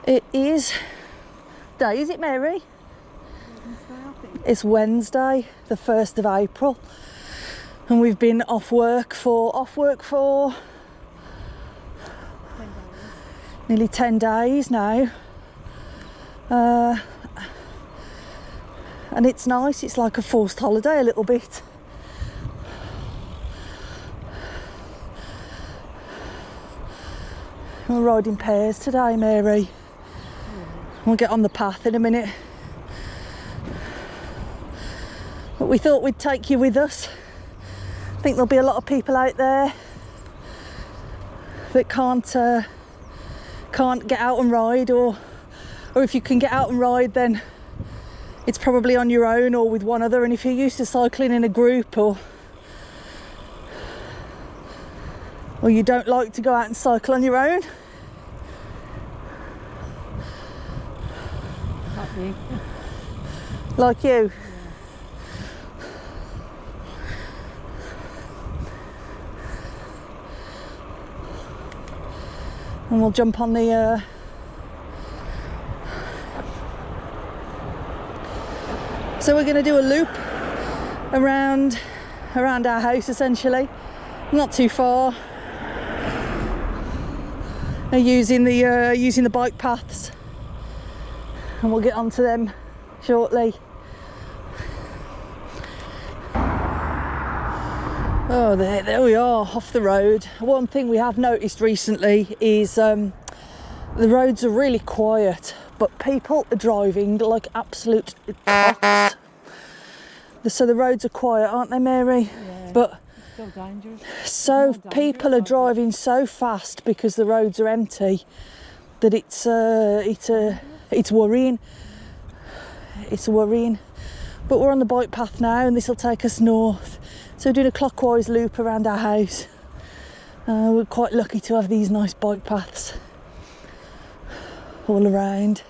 It is. Day is it, Mary? Wednesday, I think. It's Wednesday, the 1st of April, and we've been off work for 10 days. nearly 10 days now. And it's nice. It's like a forced holiday a little bit. We're riding pairs today, Mary. We'll get on the path in a minute. But we thought we'd take you with us. I think there'll be a lot of people out there that can't get out and ride, or if you can get out and ride, then it's probably on your own or with one other. And if you're used to cycling in a group, or you don't like to go out and cycle on your own. Like me. Like you? Yeah. And we'll jump on the so we're going to do a loop around our house, essentially. Not too far. Using the bike paths, and we'll get onto them shortly. Oh, there we are, off the road. One thing we have noticed recently is the roads are really quiet, but people are driving like absolute cocks. So the roads are quiet, aren't they, Mary? Yeah. But Still dangerous. so people are driving so fast because the roads are empty that it's worrying. It's worrying. But we're on the bike path now, and this will take us north. So we're doing a clockwise loop around our house. We're quite lucky to have these nice bike paths all around.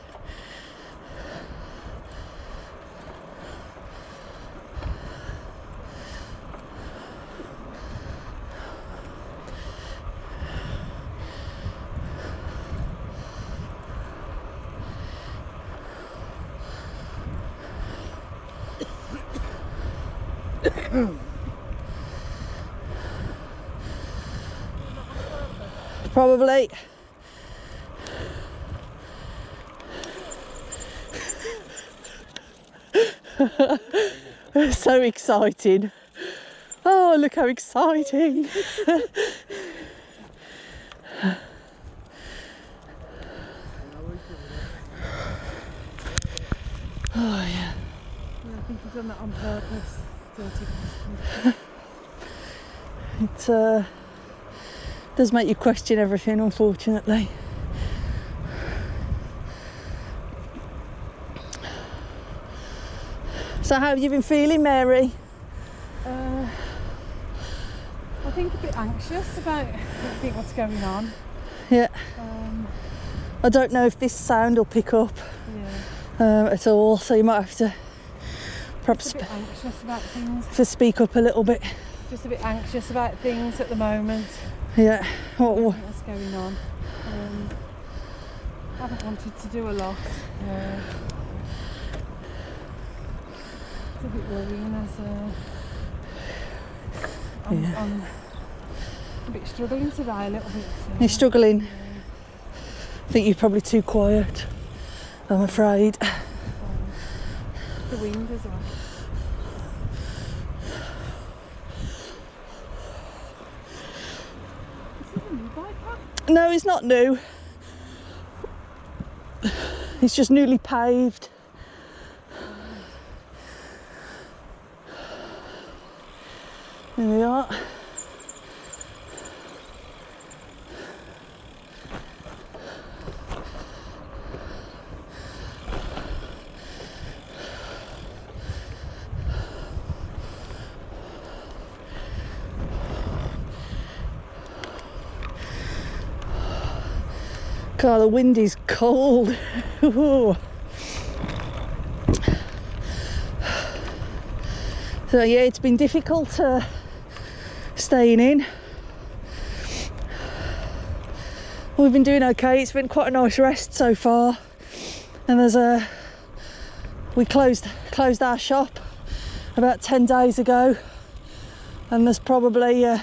Probably. So exciting. Oh, look how exciting. Oh yeah. Yeah, I think you've done that on purpose. Dirty bastard. It does make you question everything, unfortunately. So how have you been feeling, Mary? I think a bit anxious about everything what's going on. Yeah. I I don't know if this sound will pick up at all, so you might have to perhaps a bit anxious about things. to speak up a little bit. Just a bit anxious about things at the moment. Yeah. What's going on? I haven't wanted to do a lot. It's a bit worrying as I'm a bit struggling today, a little bit. So. You're struggling? Yeah. I think you're probably too quiet, I'm afraid. The wind as well. Is it a new bike path? No, it's not new. It's just newly paved. There we are. God, the wind is cold. So yeah, it's been difficult staying in. We've been doing okay. It's been quite a nice rest so far. And we closed our shop about 10 days ago, and there's probably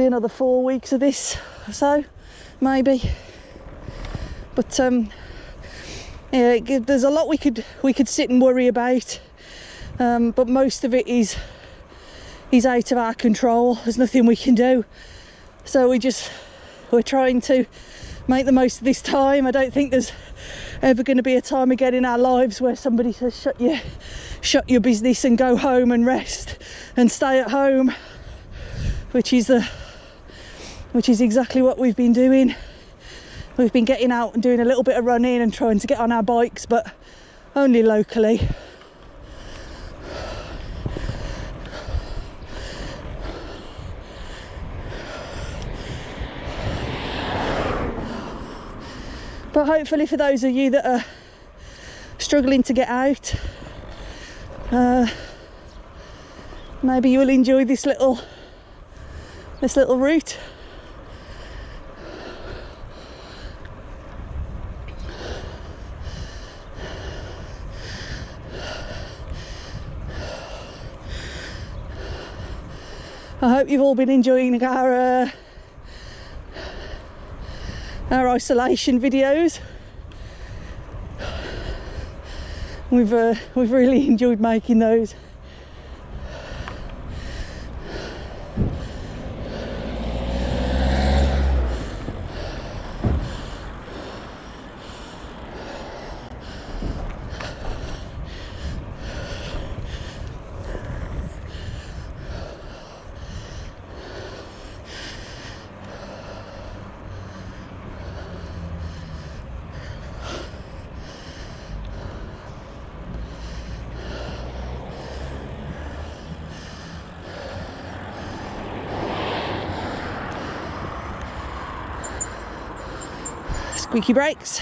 another 4 weeks of this or so, maybe. But yeah, there's a lot we could sit and worry about, but most of it is out of our control. There's nothing we can do, so we're trying to make the most of this time. I don't think there's ever going to be a time again in our lives where somebody says shut your business and go home and rest and stay at home, which is exactly what we've been doing. We've been getting out and doing a little bit of running and trying to get on our bikes, but only locally. But hopefully for those of you that are struggling to get out, maybe you will enjoy this little route. I hope you've all been enjoying our isolation videos. We've really enjoyed making those. Squeaky brakes.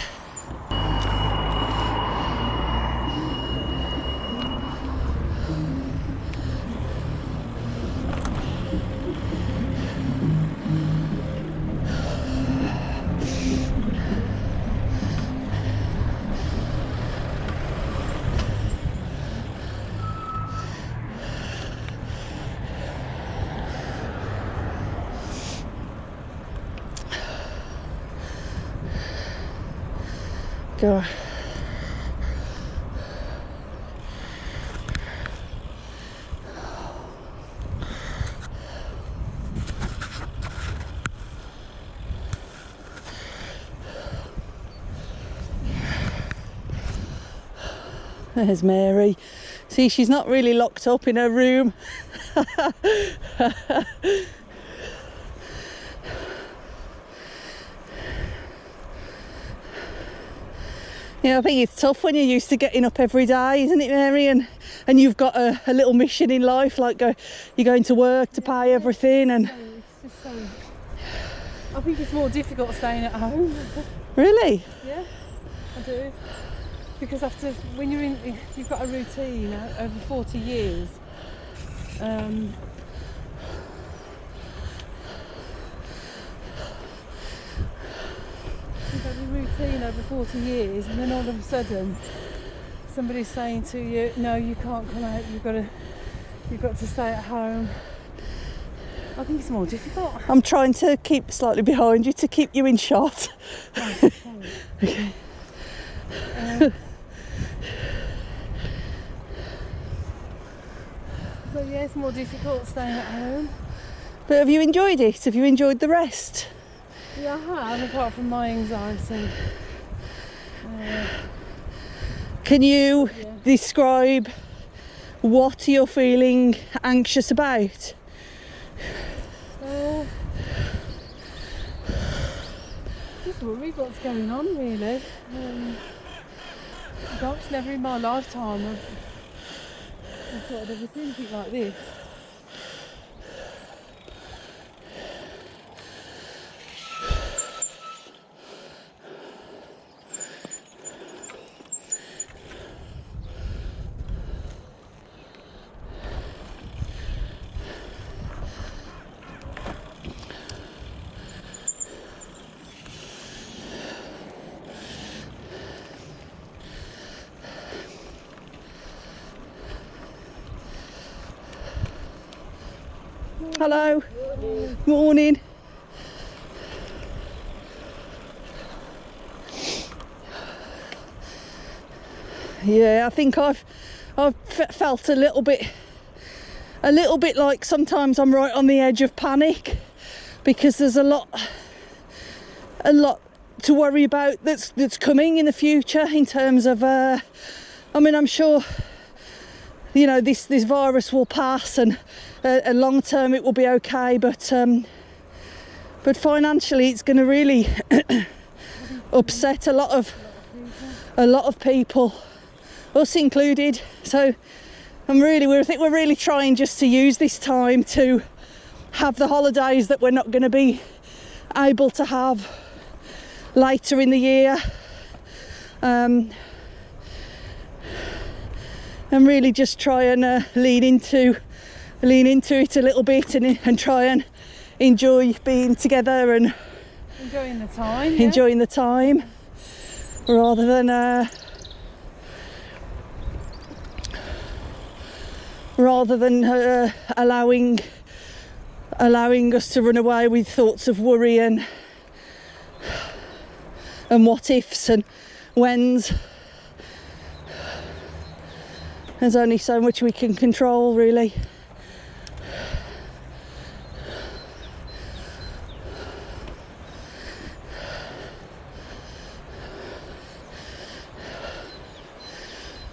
Go. There's Mary. See, she's not really locked up in her room. Yeah, I think it's tough when you're used to getting up every day, isn't it, Mary? And you've got a little mission in life, like you're going to work to pay everything, and it's just so. I think it's more difficult staying at home. Really? Yeah, I do. Because when you've got a routine over 40 years. You've got a routine over 40 years, and then all of a sudden somebody's saying to you, no, you can't come out, you've got to stay at home. I think it's more difficult. I'm trying to keep slightly behind you to keep you in shot. Oh, sorry. Okay. So yeah, it's more difficult staying at home. But have you enjoyed it? Have you enjoyed the rest? Yeah, I have, apart from my anxiety. Can you describe what you're feeling anxious about? Just worried what's going on, really. Gosh, never in my lifetime I've thought I'd ever seen anything like this. Hello. Morning. Yeah, I think I've felt a little bit like sometimes I'm right on the edge of panic, because there's a lot to worry about that's coming in the future in terms of I mean, I'm sure, you know, this virus will pass, and long term it will be okay, but financially it's going to really upset a lot of people, us included. So I think we're really trying just to use this time to have the holidays that we're not going to be able to have later in the year, and really just try and lean into it a little bit, and try and enjoy being together and enjoying the time. Enjoying the time, rather than allowing us to run away with thoughts of worry and what ifs and whens. There's only so much we can control, really.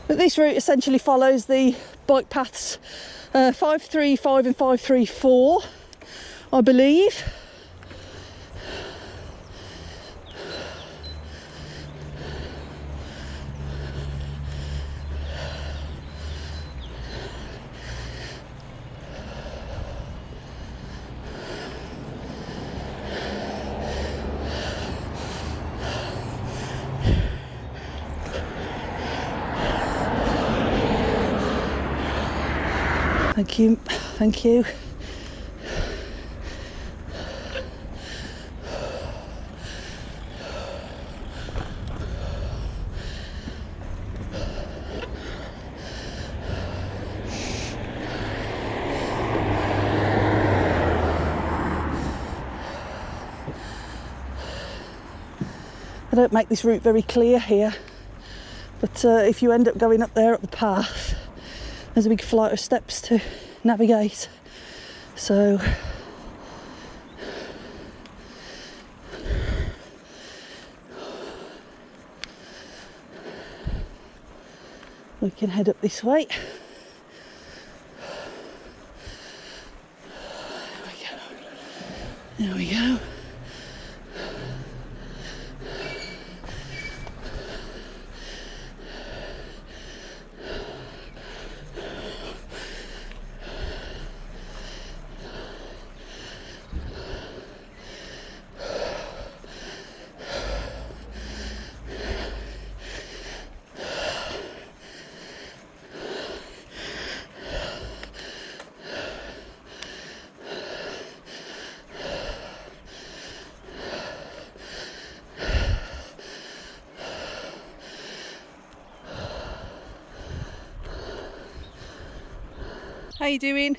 But this route essentially follows the bike paths 535 and 534, I believe. Thank you, thank you. I don't make this route very clear here, but if you end up going up there up the path, there's a big flight of steps to navigate. So we can head up this way. There we go. How you doing?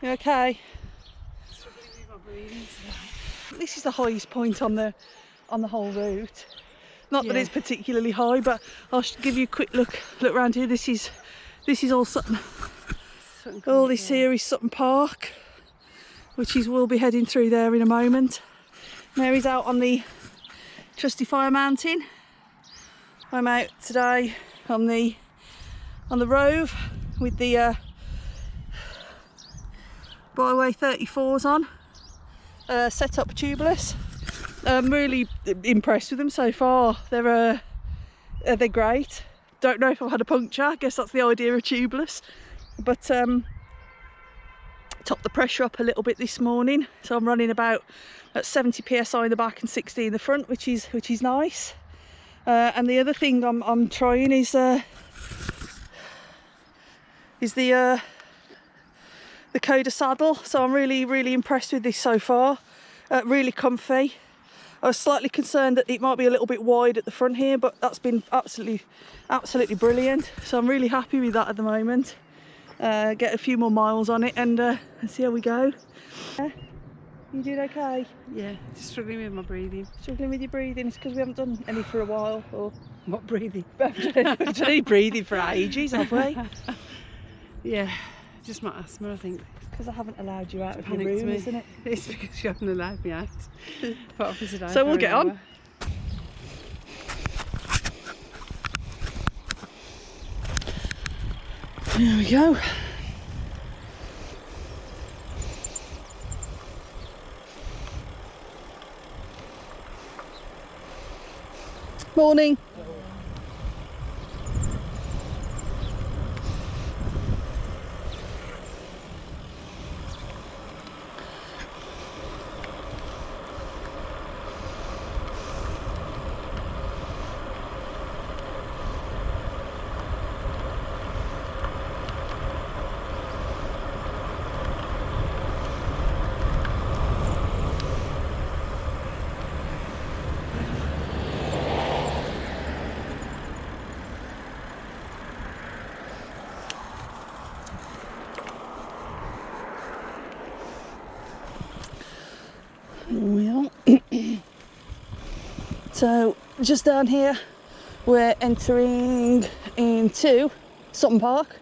You okay? Struggling with my breathing today. This is the highest point on the whole route. Not that it's particularly high, but I'll give you a quick look around here. This is all Sutton. All this here is Sutton Park, we'll be heading through there in a moment. Mary's out on the Trusty Fire Mountain. I'm out today on the Rove with the Byway 34s on, set up Tubeless. I'm really impressed with them so far. They're great. Don't know if I've had a puncture. I guess that's the idea of Tubeless. But topped the pressure up a little bit this morning, so I'm running about at 70 psi in the back and 60 in the front, which is nice. And the other thing I'm trying is the Coda saddle. So I'm really impressed with this so far. Really comfy. I was slightly concerned that it might be a little bit wide at the front here, but that's been absolutely brilliant. So I'm really happy with that at the moment. get a few more miles on it and see how we go. You doing okay? Yeah, just struggling with my breathing. Struggling with your breathing? It's because we haven't done any for a while, or What breathing? we've done any breathing for ages, have we? Yeah, just my asthma, I think. Because I haven't allowed you out of your Panicked room, me. isn't it? It's because you haven't allowed me out. But obviously today, So we'll get on. There we go. Morning. Here we are. So just down here we're entering into Sutton Park.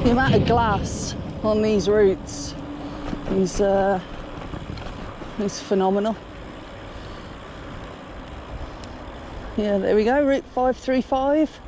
The amount of glass on these routes is phenomenal. Yeah, there we go, route 535.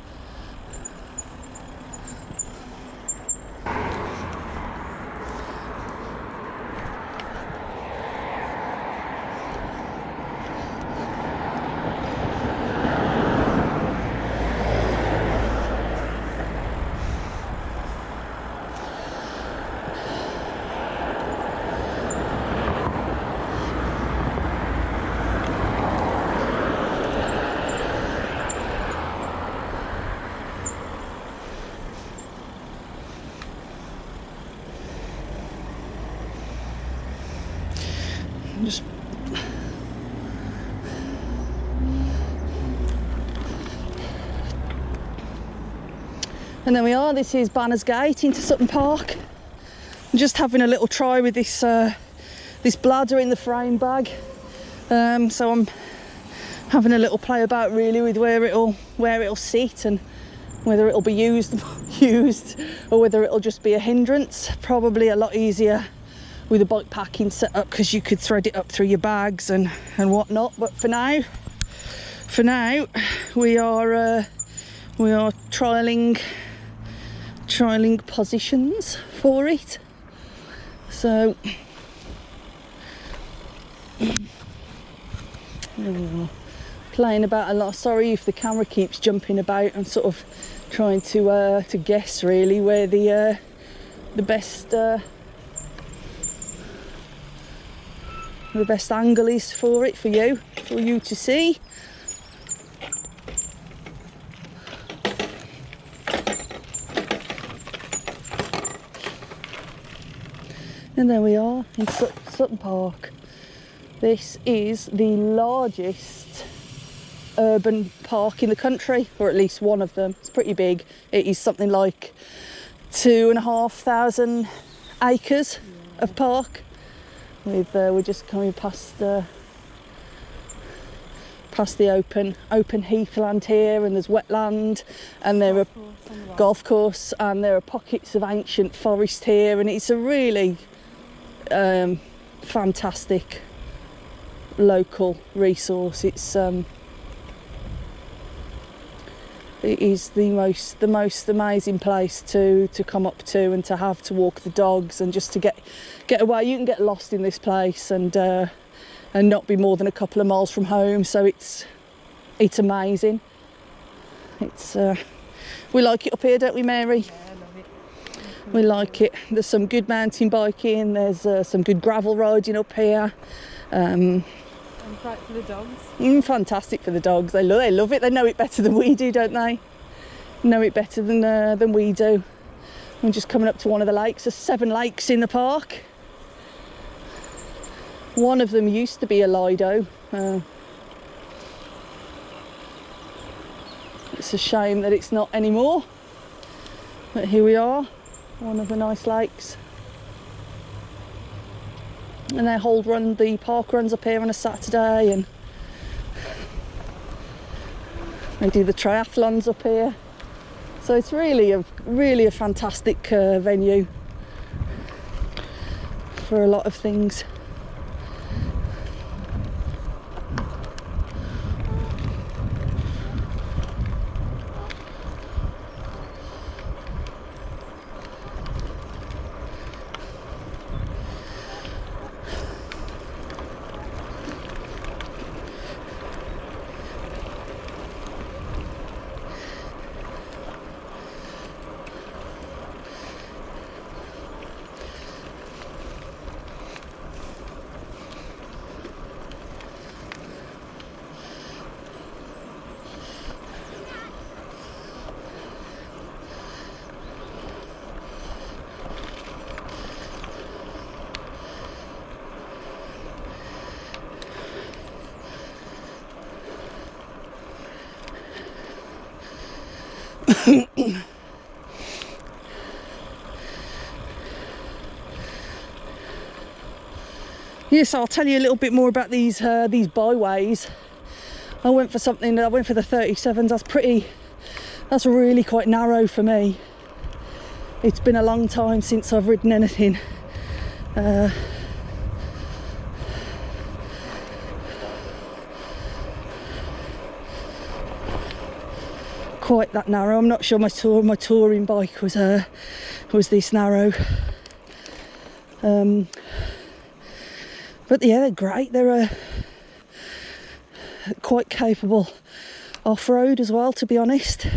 Just and there we are. This is Banners Gate into Sutton Park. I'm just having a little try with this this bladder in the frame bag. So I'm having a little play about really with where it'll sit and whether it'll be used or whether it'll just be a hindrance. Probably a lot easier with a bike packing setup because you could thread it up through your bags and whatnot. But for now we are trialing positions for it. So playing about a lot. Sorry if the camera keeps jumping about. I'm sort of trying to guess really where the best angle is for it for you to see. And there we are in Sutton Park. This is the largest urban park in the country, or at least one of them. It's pretty big. It is something like 2,500 acres of park. We're just coming past the open heathland here, and there's wetland, and there are golf course, and there are pockets of ancient forest here, and it's a really fantastic local resource. It is the most amazing place to come up to and to have to walk the dogs and just to get away. You can get lost in this place and not be more than a couple of miles from home. So it's amazing. We like it up here, don't we, Mary? Yeah, I love it. We like it. There's some good mountain biking. There's some good gravel riding up here. And great for the dogs. Fantastic for the dogs. They love it. They know it better than we do, don't they? know it better than we do. I'm just coming up to one of the lakes. There's 7 lakes in the park. One of them used to be a lido. It's a shame that it's not anymore. But here we are, one of the nice lakes. And the park runs up here on a Saturday, and they do the triathlons up here. So it's really a fantastic venue for a lot of things. Yes, I'll tell you a little bit more about these byways. I went for the 37s. That's really quite narrow for me. It's been a long time since I've ridden anything quite that narrow. I'm not sure my touring bike was this narrow. But yeah, they're great. They're quite capable off-road as well, to be honest.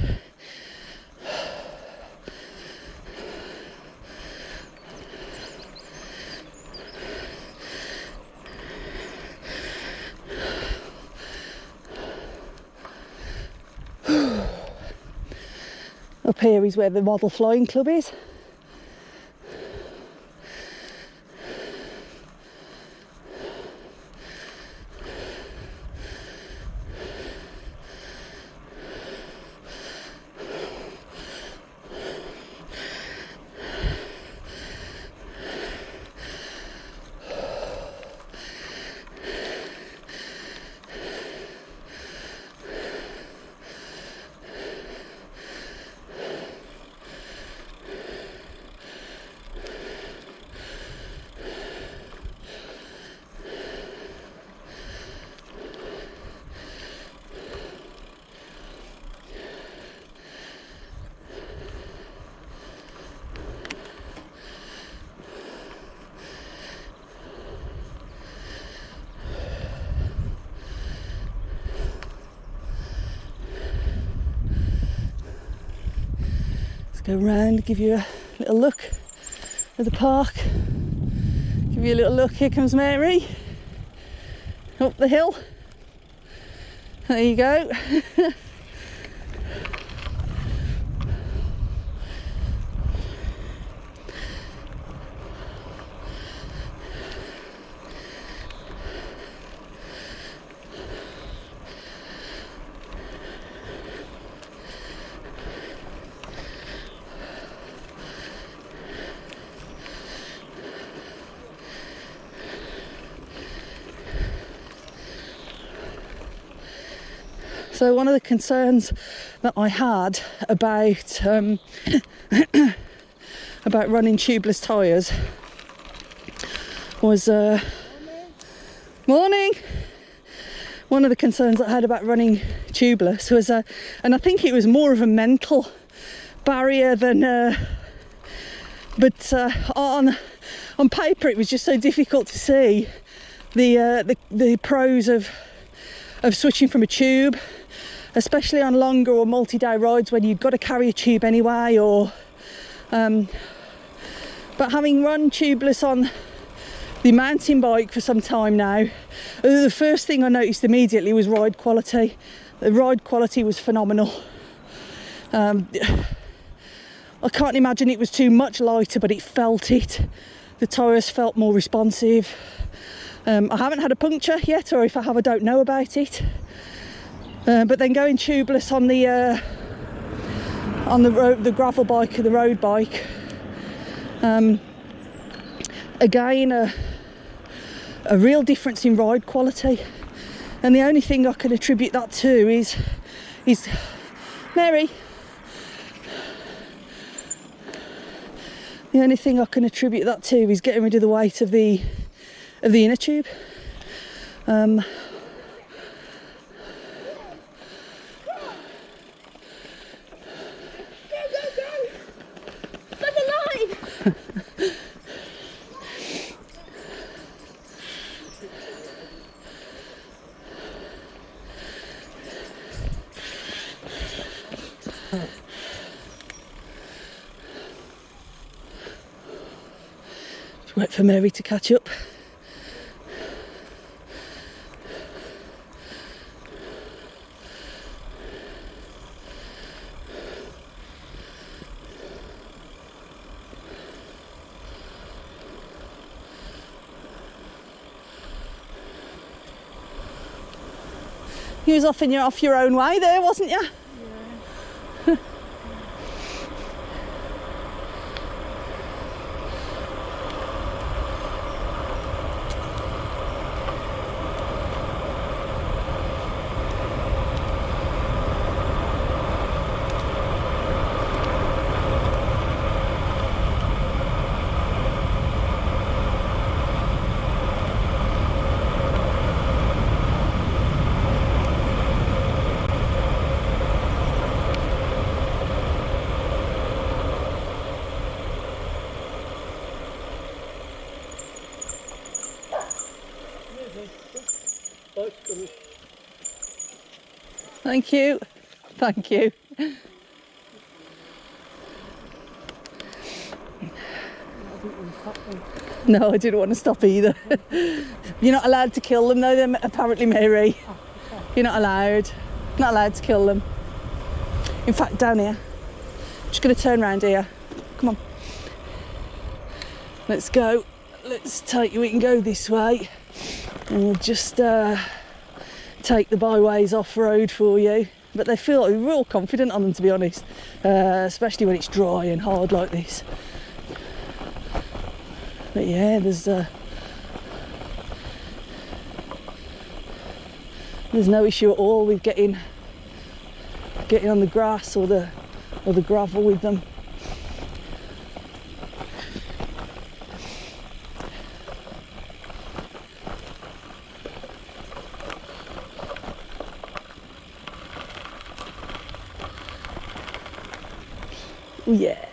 Up here is where the Model Flying Club is. Go round, give you a little look at the park. Give you a little look. Here comes Mary up the hill. There you go. So one of the concerns that I had about about running tubeless tyres was morning. One of the concerns I had about running tubeless was, and I think it was more of a mental barrier than, but on paper it was just so difficult to see the pros of switching from a tube, especially on longer or multi-day rides when you've got to carry a tube anyway, or but having run tubeless on the mountain bike for some time now, the first thing I noticed immediately was ride quality. The ride quality was phenomenal. I can't imagine it was too much lighter, but it felt it. The tyres felt more responsive. I haven't had a puncture yet, or if I have, I don't know about it. But then going tubeless on the road, the gravel bike or the road bike, again a real difference in ride quality. And the only thing I can attribute that to is Mary. The only thing I can attribute that to is getting rid of the weight of the inner tube. Just wait for Mary to catch up. You was off your own way there, wasn't you? Yeah. Thank you. Thank you. No, I didn't want to stop either. You're not allowed to kill them though, they're apparently, Mary. You're not allowed. Not allowed to kill them. In fact, down here. I'm just going to turn around here. Come on. Let's go. Let's take you, we can go this way. And we'll just take the byways off road for you. But they feel like we're real confident on them, to be honest. Especially when it's dry and hard like this. But yeah, there's no issue at all with getting on the grass or the gravel with them. Yeah.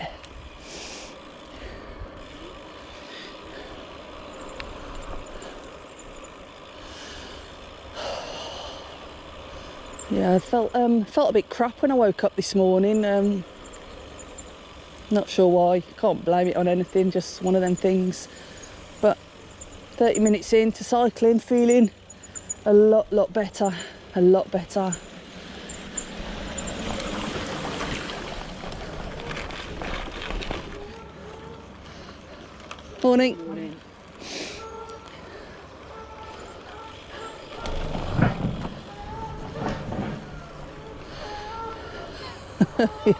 Yeah, I felt a bit crap when I woke up this morning. Not sure why. Can't blame it on anything. Just one of them things. But 30 minutes into cycling, feeling a lot better. A lot better. Morning. Morning.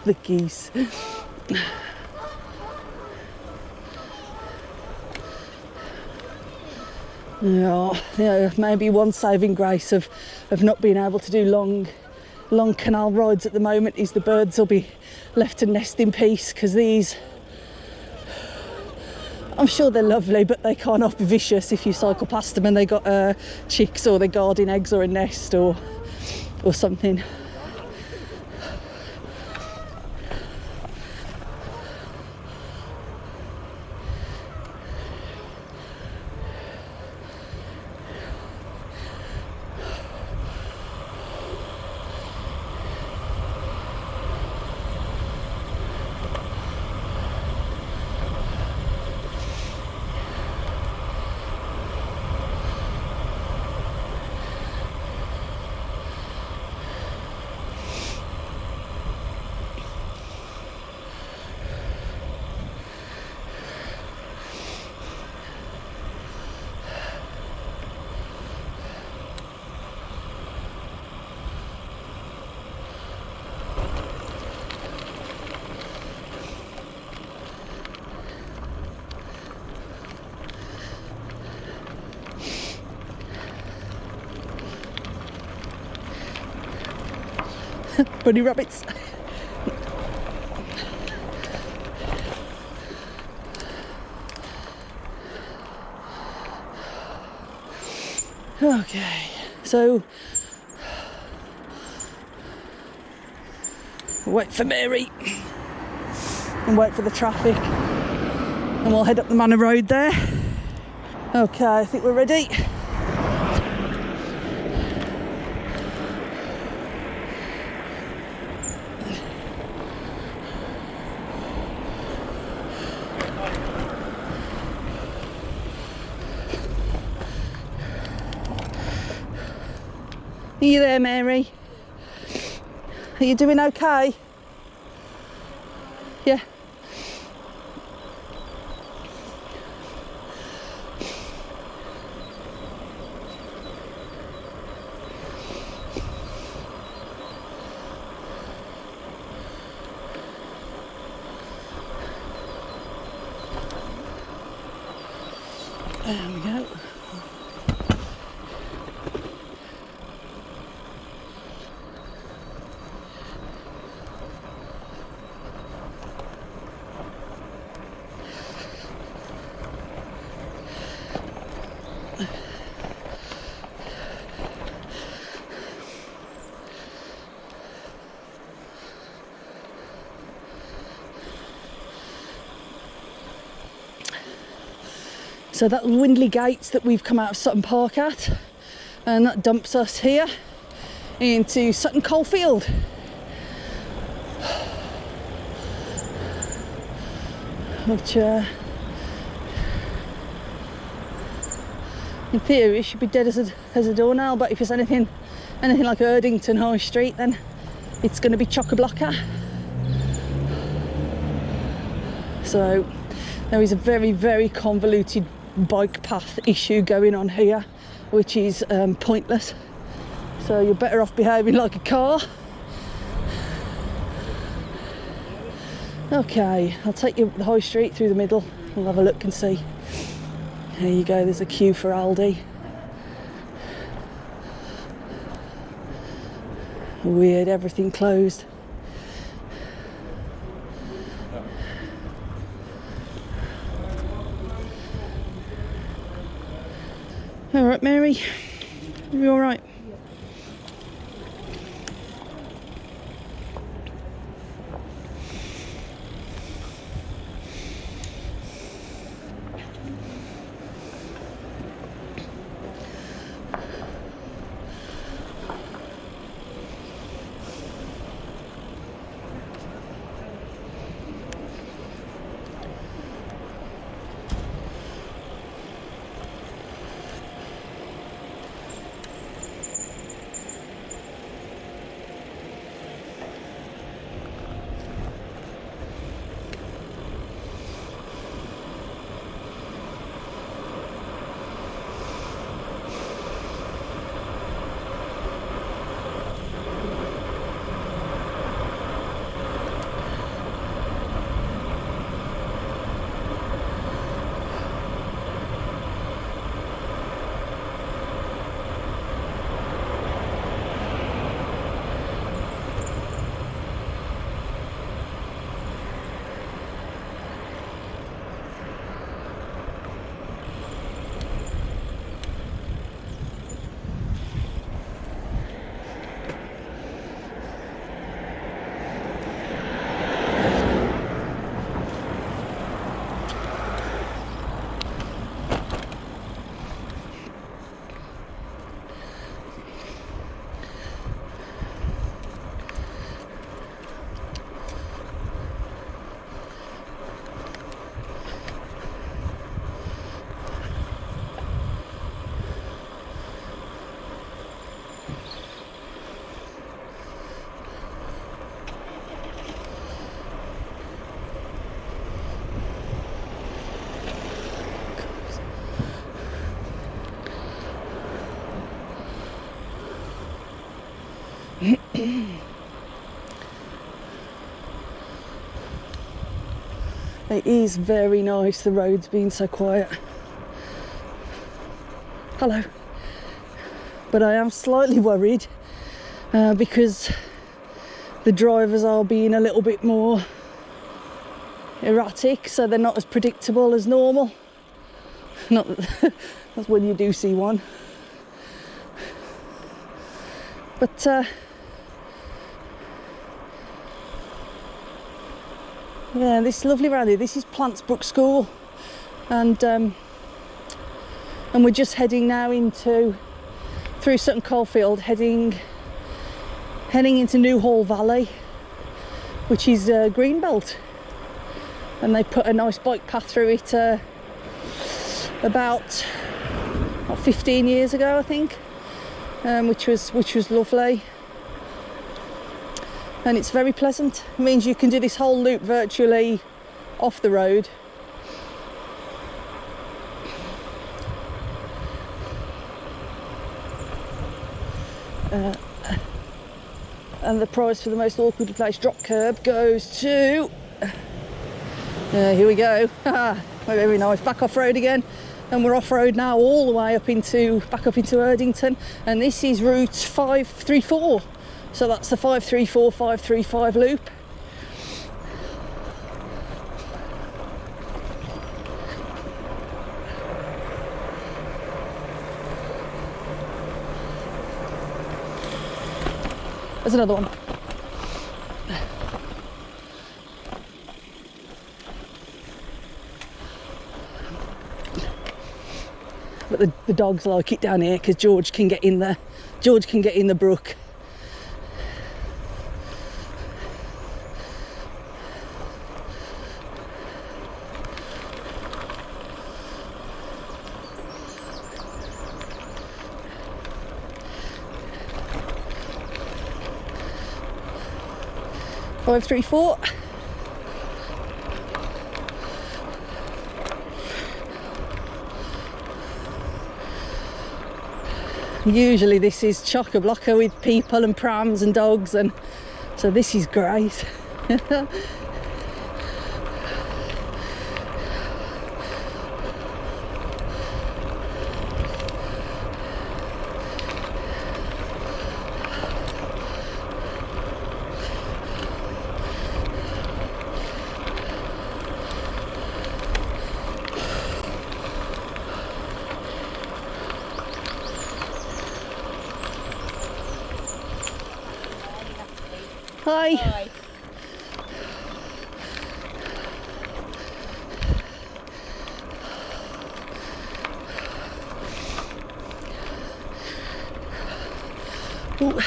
The geese. Yeah, maybe one saving grace of not being able to do long canal rides at the moment is the birds will be left to nest in peace, because these, I'm sure they're lovely, but they can't often be vicious if you cycle past them and they got chicks, or they're guarding eggs or a nest or something. Bunny rabbits. Okay, so wait for Mary and wait for the traffic, and we'll head up the Manor Road there. Okay, I think we're ready. Are you there, Mary? Are you doing okay? Yeah. There we go. So that's Windley Gates that we've come out of Sutton Park at, and that dumps us here into Sutton Coldfield. Which in theory should be dead as a doornail, but if it's anything like Erdington High Street, then it's going to be chock-a-blocker. So there is a very, very convoluted bike path issue going on here, which is pointless. So you're better off behaving like a car. Okay, I'll take you up the high street through the middle. We'll have a look and see. There you go, there's a queue for Aldi. Weird, everything closed. All right, Mary, are you all right? It is very nice, the road's been so quiet. Hello. But I am slightly worried because the drivers are being a little bit more erratic, so they're not as predictable as normal. Not that's when you do see one. But yeah, this is lovely around here. This is Plantsbrook School, and we're just heading now through Sutton Coldfield, heading into Newhall Valley, which is a green belt, and they put a nice bike path through it about 15 years ago, I think, which was lovely, and it's very pleasant. It means you can do this whole loop virtually off the road. And the prize for the most awkwardly placed drop curb goes to... here we go. Very nice. Back off road again, and we're off road now all the way back up into Erdington, and this is route 534. So that's the 534, 535 loop. There's another one. But the dogs like it down here because George can get in the brook. Five, 3, 4. Usually this is chock-a-blocker with people and prams and dogs, and so this is great. Hi. Hi. Ooh.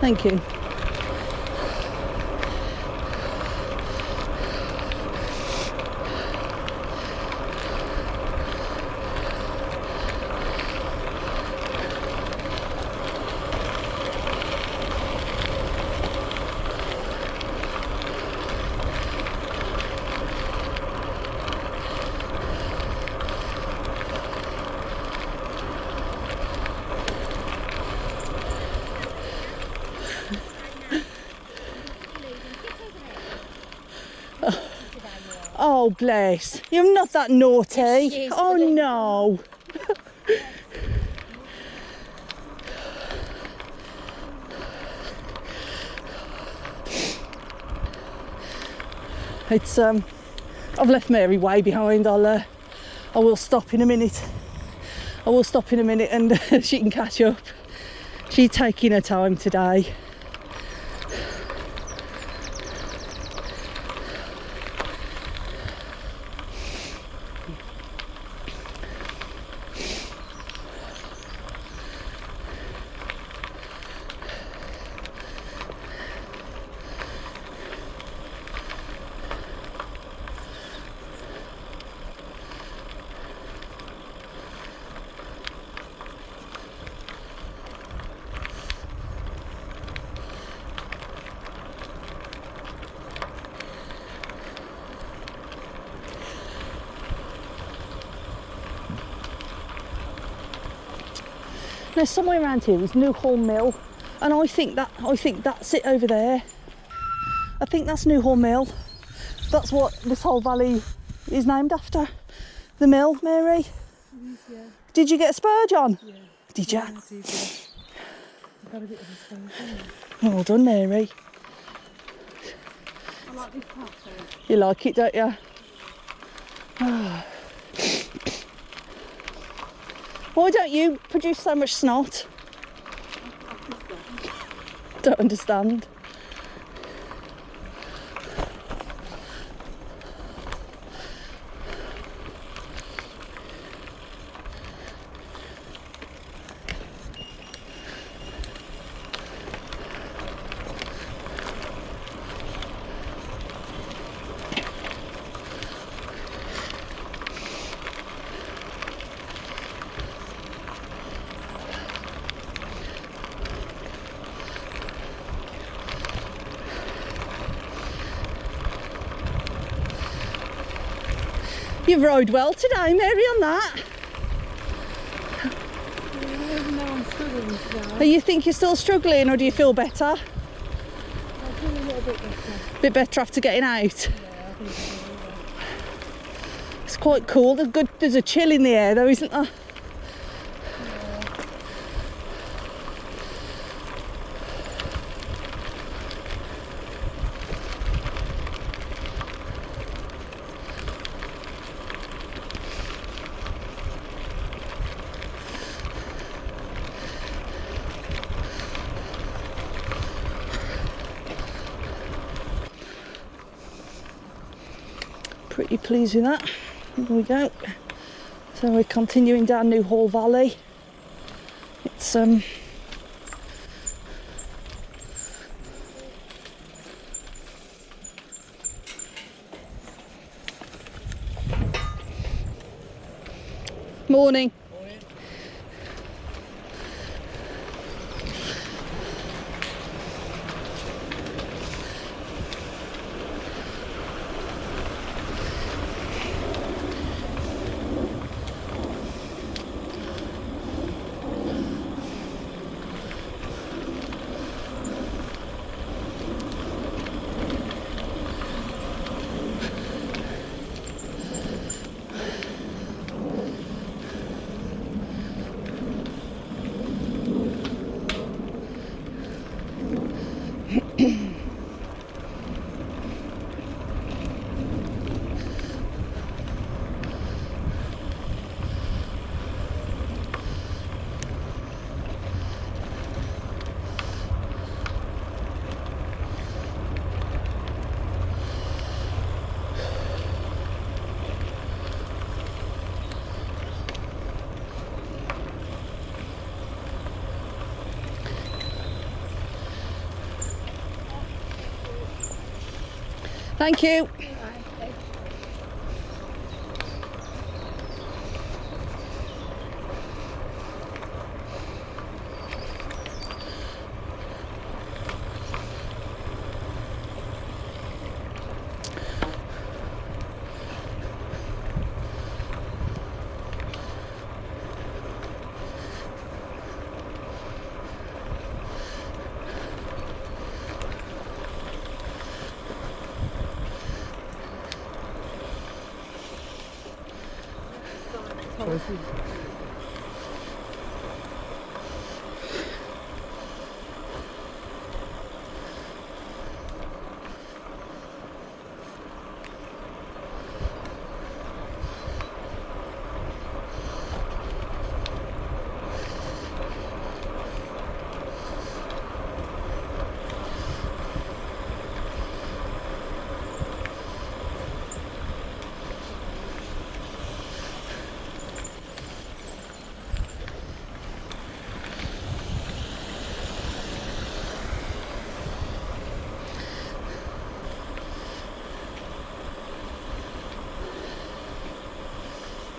Thank you. Oh, bless. You're not that naughty. Yes, oh, no. It's, I've left Mary way behind. I will stop in a minute. I will stop in a minute and she can catch up. She's taking her time today. Now somewhere around here is Newhall Mill, and I think that's it over there. I think that's Newhall Mill. That's what this whole valley is named after. The mill, Mary. It is, yeah. Did you get a spurge on? Yeah. Did you? Yeah, I did, yeah. I've got a bit of a stone, haven't Well done, Mary. I like this part though. You like it, don't you? Why don't you produce so much snot? Don't understand. You've rode well today, Mary, on that. Yeah, even though I'm struggling today. Do you think you're still struggling, or do you feel better? I feel a little bit better. Bit better after getting out? Yeah, I think so. It's quite cool. There's a chill in the air though, isn't there? Pretty pleased with that. There we go. So we're continuing down Newhall Valley. It's morning. Thank you.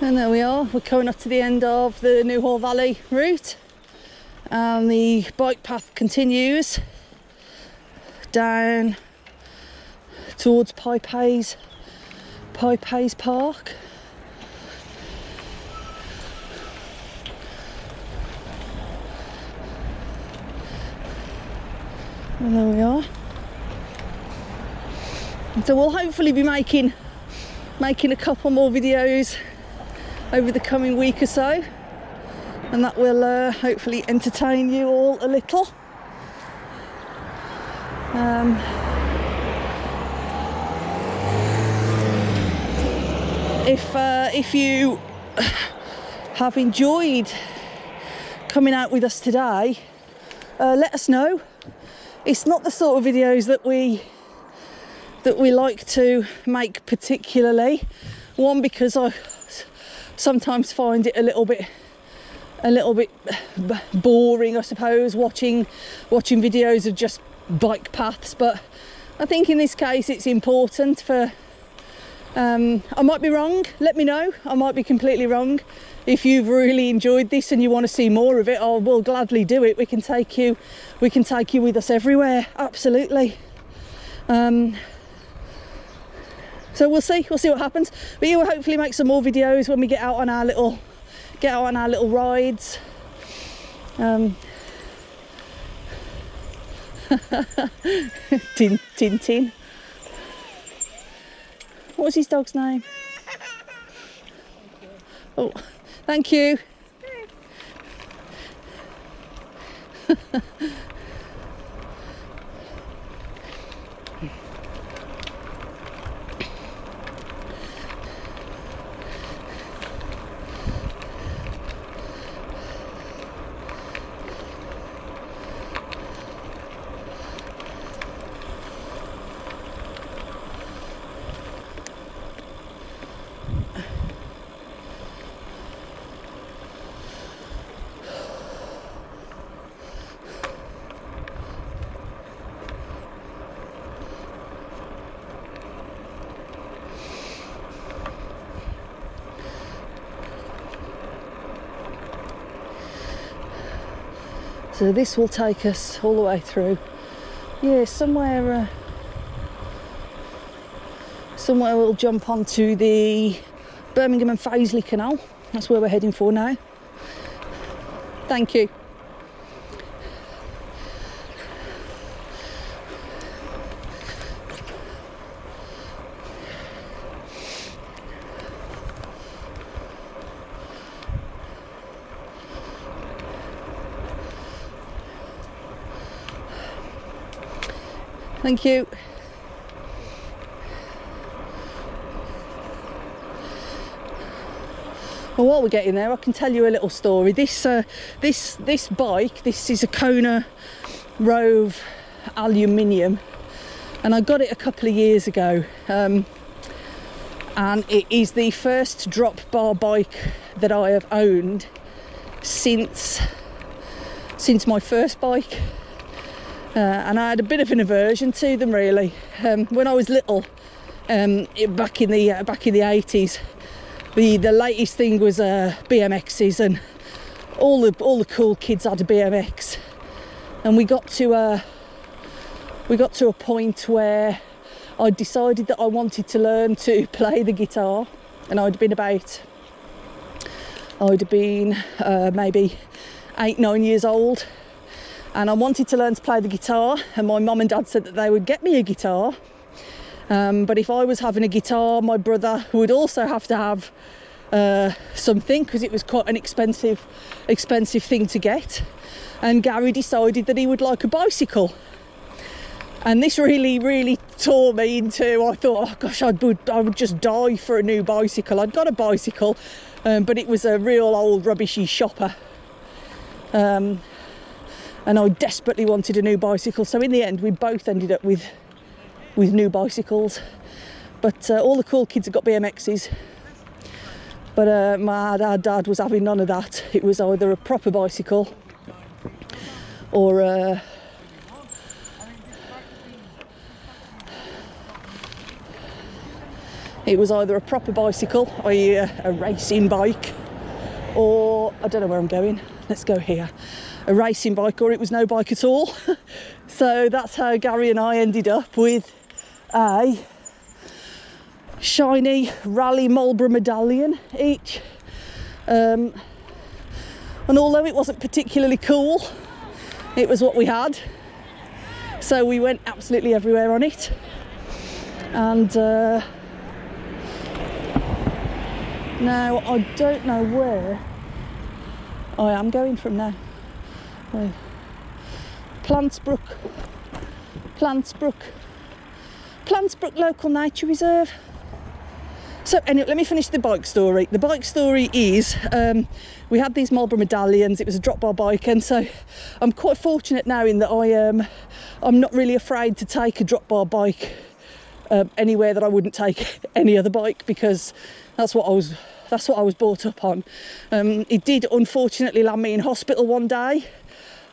And there we are, we're coming up to the end of the Newhall Valley route, and the bike path continues down towards Pipe Hayes Park. And there we are. And so we'll hopefully be making a couple more videos over the coming week or so, and that will hopefully entertain you all a little. If you have enjoyed coming out with us today, let us know. It's not the sort of videos that we like to make particularly. One, because I sometimes find it a little bit boring, I suppose, watching videos of just bike paths. But I think in this case it's important for. I might be wrong. Let me know. I might be completely wrong. If you've really enjoyed this and you want to see more of it, I will gladly do it. We can take you with us everywhere. Absolutely. So we'll see what happens. But you will hopefully make some more videos when we get out on our little rides. Tintin. What was his dog's name? Oh, thank you. So this will take us all the way through. Yeah, somewhere we'll jump onto the Birmingham and Fazeley Canal. That's where we're heading for now. Thank you. Thank you. Well, while we're getting there, I can tell you a little story. This bike, this is a Kona Rove aluminium, and I got it a couple of years ago. And it is the first drop bar bike that I have owned since my first bike. And I had a bit of an aversion to them, really. When I was little, back in the 80s, the latest thing was BMXs, and all the cool kids had a BMX. And we got to a point where I decided that I wanted to learn to play the guitar, and I'd been maybe 8-9 years old. And I wanted to learn to play the guitar, and my mum and dad said that they would get me a guitar. But if I was having a guitar, my brother would also have to have something, because it was quite an expensive thing to get. And Gary decided that he would like a bicycle. And this really tore me into, I thought, oh gosh, I would just die for a new bicycle. I'd got a bicycle, but it was a real old rubbishy shopper. And I desperately wanted a new bicycle, so in the end we both ended up with new bicycles. But all the cool kids have got BMXs, but my dad was having none of that. It was either a proper bicycle or a i.e. a racing bike, or I don't know where I'm going. Let's go here. A racing bike, or it was no bike at all. So that's how Gary and I ended up with a shiny Rally Marlborough medallion each. And although it wasn't particularly cool, it was what we had. So we went absolutely everywhere on it, and now I don't know where I am going from now. Plantsbrook Local Nature Reserve. So anyway, let me finish the bike story. The bike story is we had these Marlborough medallions. It was a drop bar bike, and so I'm quite fortunate now in that I'm not really afraid to take a drop bar bike anywhere that I wouldn't take any other bike, because that's what I was brought up on. It did unfortunately land me in hospital one day.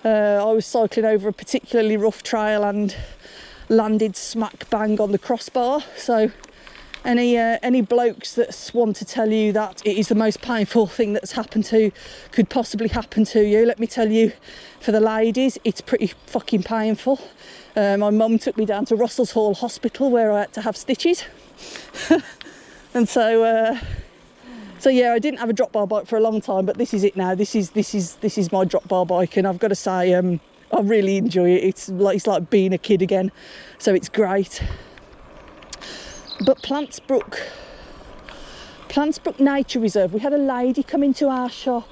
I was cycling over a particularly rough trail and landed smack bang on the crossbar. So any blokes that want to tell you that it is the most painful thing that's could possibly happen to you, let me tell you, for the ladies, it's pretty fucking painful. My mum took me down to Russell's Hall Hospital where I had to have stitches. And so yeah, I didn't have a drop bar bike for a long time, but this is it now. This is my drop bar bike, and I've got to say I really enjoy it. It's like being a kid again, so it's great. But Plantsbrook Nature Reserve, we had a lady come into our shop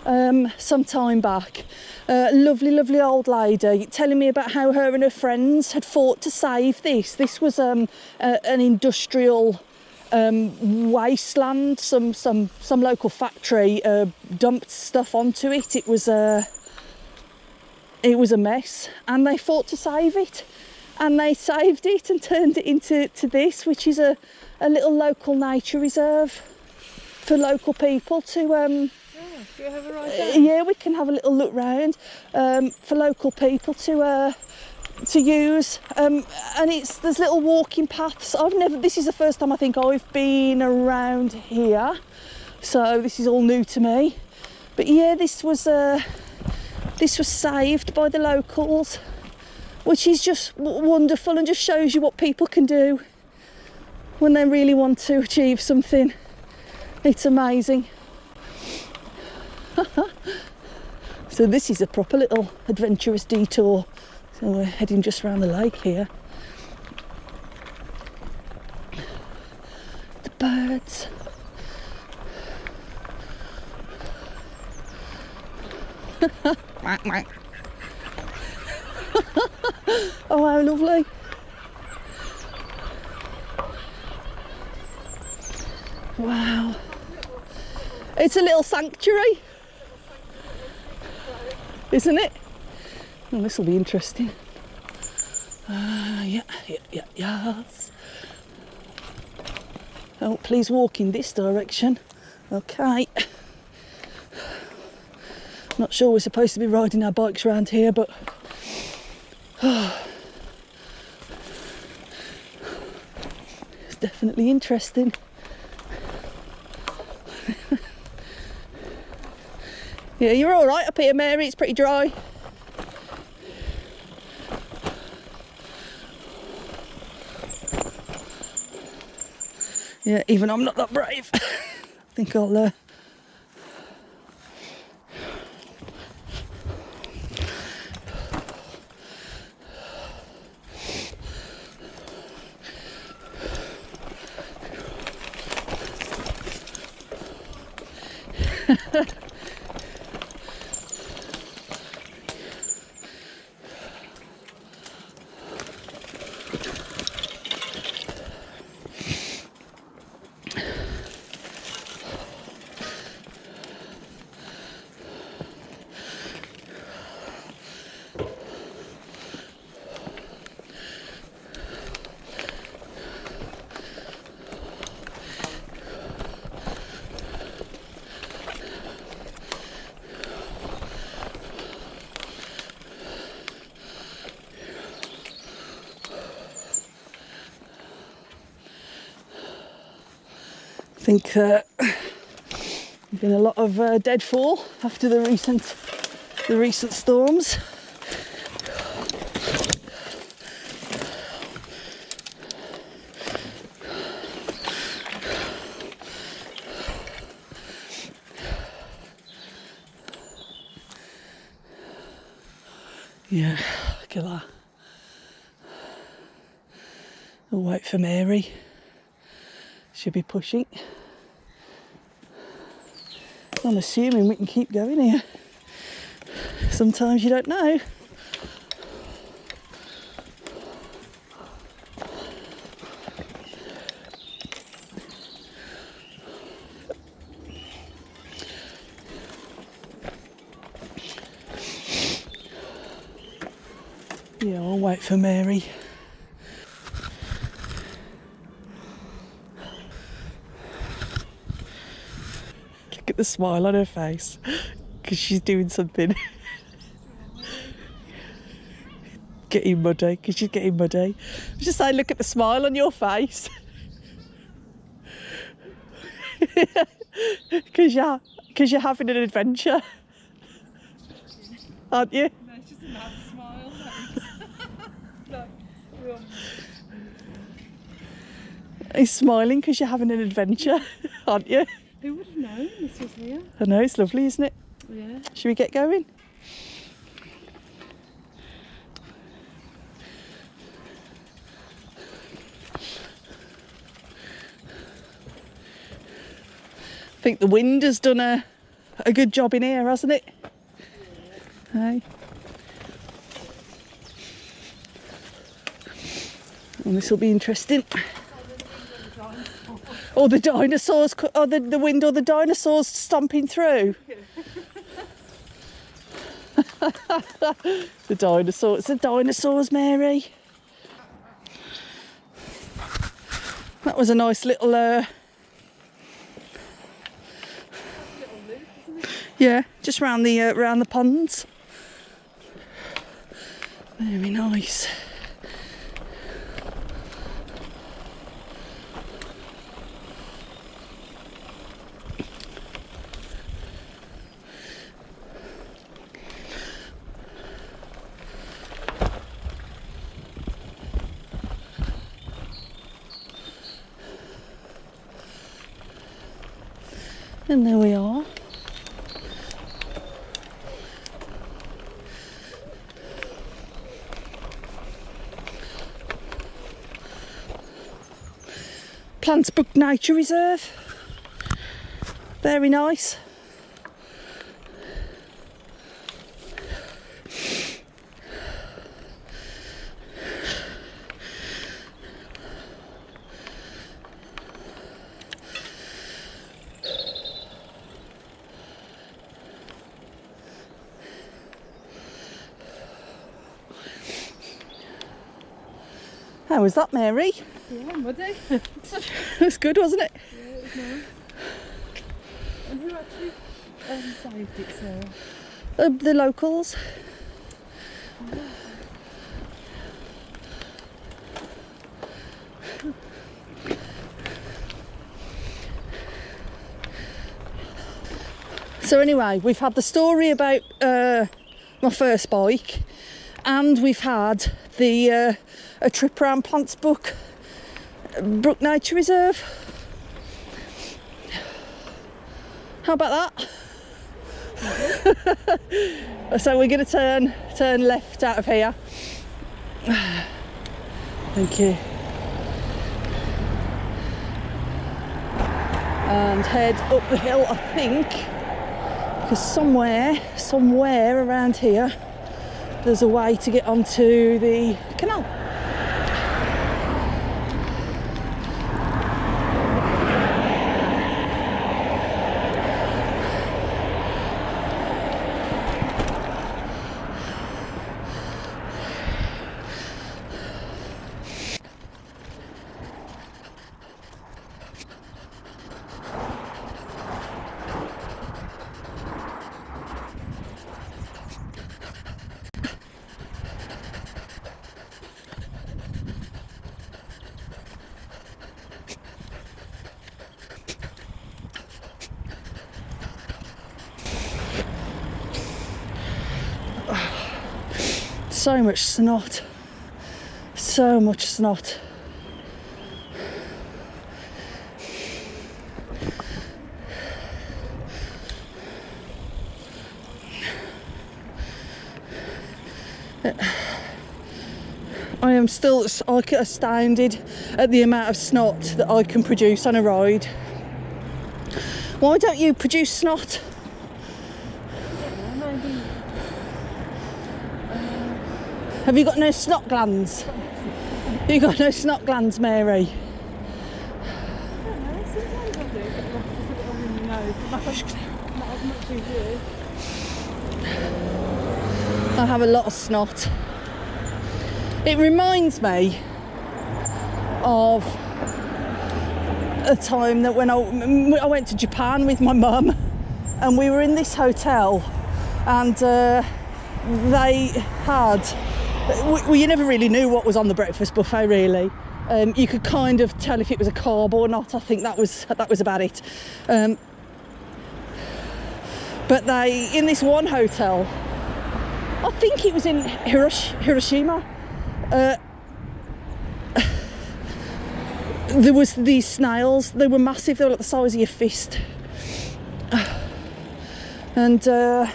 some time back. Lovely old lady telling me about how her and her friends had fought to save this. This was an industrial wasteland. Some local factory dumped stuff onto it. It was a mess, and they fought to save it. And they saved it and turned it into this, which is a little local nature reserve for local people to... do you have a ride down? Yeah, we can have a little look round for local people to use. And there's little walking paths. This is the first time I think I've been around here, so this is all new to me. But yeah, this was saved by the locals, which is just wonderful and just shows you what people can do when they really want to achieve something. It's amazing. So this is a proper little adventurous detour. So we're heading just around the lake here. The birds. Oh, how lovely. Wow. It's a little sanctuary, isn't it? Oh, this will be interesting. Yes. Oh, please walk in this direction. Okay. Not sure we're supposed to be riding our bikes around here, but it's definitely interesting. Yeah, you're all right up here, Mary. It's pretty dry. Yeah, even I'm not that brave. I think I'll think there's been a lot of deadfall after the recent storms. Yeah, look at that. We'll wait for Mary. She'll be pushing. I'm assuming we can keep going here. Sometimes you don't know. Yeah, I'll wait for Mary. Look at the smile on her face because she's doing something. Getting muddy, because she's getting muddy. Just say, look at the smile on your face. Because you're having an adventure. Aren't you? No, it's just a mad smile. He's smiling because you're having an adventure, aren't you? Who would have known this was here? I know, it's lovely, isn't it? Yeah. Should we get going? I think the wind has done a good job in here, hasn't it? Yeah. Hey. And this will be interesting. Or the dinosaurs, or the wind or the dinosaurs stomping through. The dinosaurs, Mary. That was a nice little, yeah, just round the ponds. Very nice. And there we are. Plantsbrook Nature Reserve. Very nice. How was that, Mary? Yeah, muddy. It was good, wasn't it? Yeah, it was nice. And who actually saved it, Sarah? The locals. So anyway, we've had the story about my first bike, and we've had the a trip around Plantsbrook Nature Reserve. How about that? So we're going to turn left out of here. Thank you. And head up the hill, I think, because somewhere around here there's a way to get onto the canal. So much snot. So much snot. I am still astounded at the amount of snot that I can produce on a ride. Why don't you produce snot? Maybe. Have you got no snot glands? You got no snot glands, Mary? I don't know, sometimes I do, but just a bit on the nose. Not as much as you. I have a lot of snot. It reminds me of a time that when I went to Japan with my mum, and we were in this hotel, and they had, you never really knew what was on the breakfast buffet really. You could kind of tell if it was a carb or not. I think that was about it. But they, in this one hotel, I think it was in Hiroshima, there was these snails. They were massive. They were like the size of your fist. And just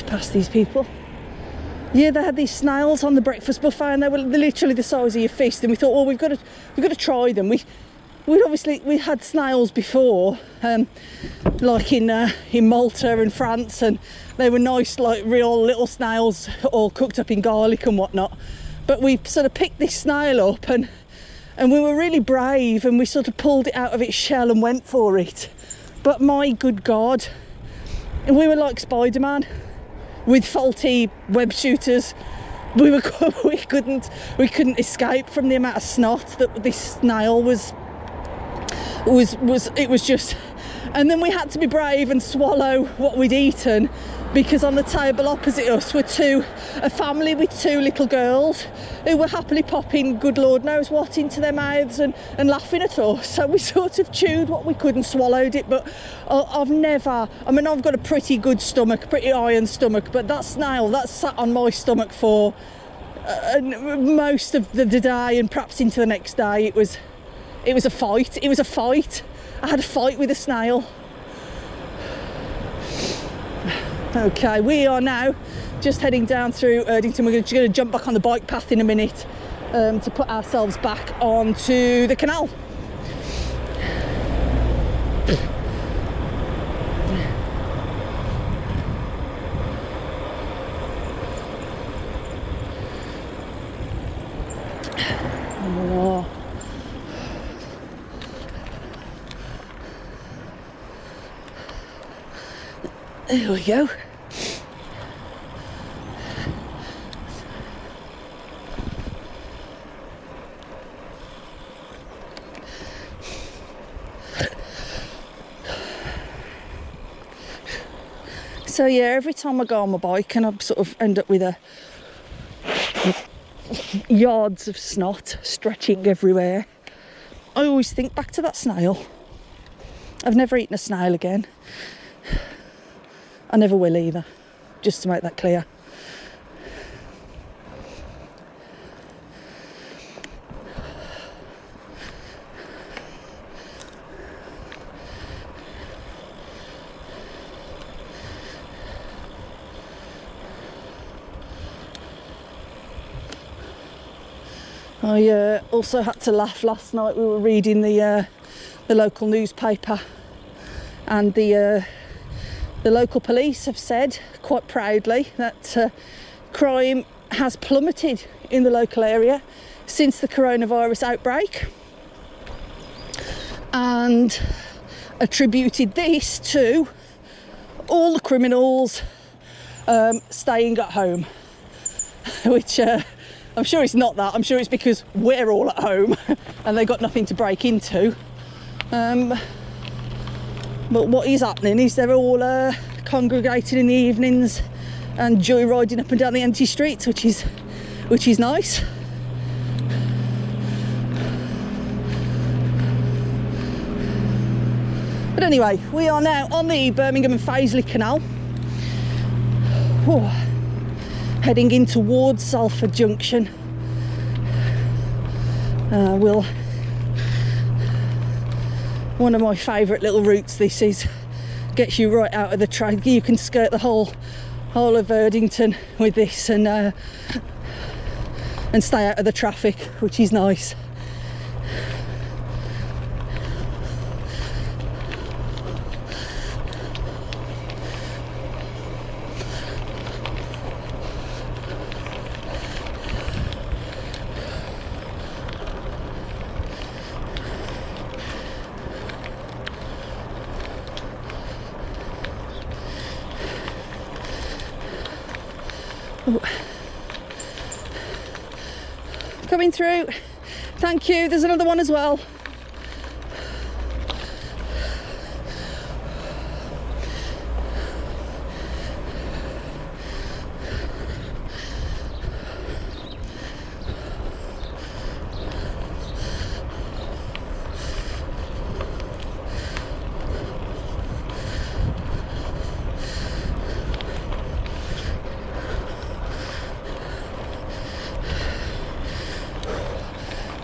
past these people. Yeah, they had these snails on the breakfast buffet, and they were literally the size of your fist. And we thought, well, we've got to try them. We had snails before, like in Malta and France, and they were nice, like real little snails, all cooked up in garlic and whatnot. But we sort of picked this snail up, and we were really brave, and we sort of pulled it out of its shell and went for it. But my good God, we were like Spider-Man with faulty web shooters. We couldn't escape from the amount of snot that this snail was just. And then we had to be brave and swallow what we'd eaten, because on the table opposite us were a family with two little girls who were happily popping good Lord knows what into their mouths and laughing at us. So we sort of chewed what we could and swallowed it. But I've got a pretty good stomach, pretty iron stomach, but that snail, that sat on my stomach for most of the day, and perhaps into the next day. It was a fight. I had a fight with a snail. Okay, we are now just heading down through Erdington. We're going to jump back on the bike path in a minute to put ourselves back onto the canal. Oh. There we go. So yeah, every time I go on my bike and I sort of end up with yards of snot stretching everywhere, I always think back to that snail. I've never eaten a snail again. I never will either, just to make that clear. I also had to laugh last night. We were reading the local newspaper, and the local police have said quite proudly that crime has plummeted in the local area since the coronavirus outbreak, and attributed this to all the criminals staying at home, which I'm sure it's not that. I'm sure it's because we're all at home and they got nothing to break into. But what is happening is they're all congregating in the evenings and joyriding up and down the empty streets, which is nice. But anyway, we are now on the Birmingham and Fazeley Canal. Whew. Heading in towards Salford Junction. One of my favourite little routes this is, gets you right out of the track. You can skirt the whole of Erdington with this and stay out of the traffic, which is nice. Coming through, thank you. There's another one as well.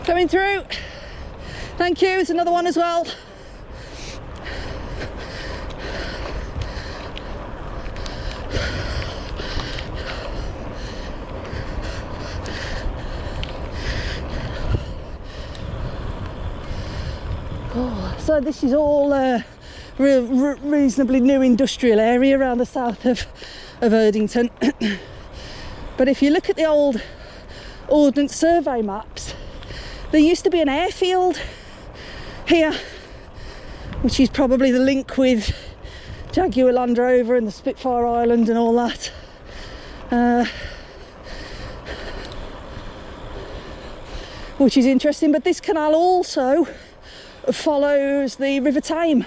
Coming through, thank you. There's another one as well. Oh, so this is all reasonably new industrial area around the south of Erdington. But if you look at the old Ordnance Survey maps, there used to be an airfield here, which is probably the link with Jaguar Land Rover and the Spitfire Island and all that. Which is interesting, but this canal also follows the River Tame.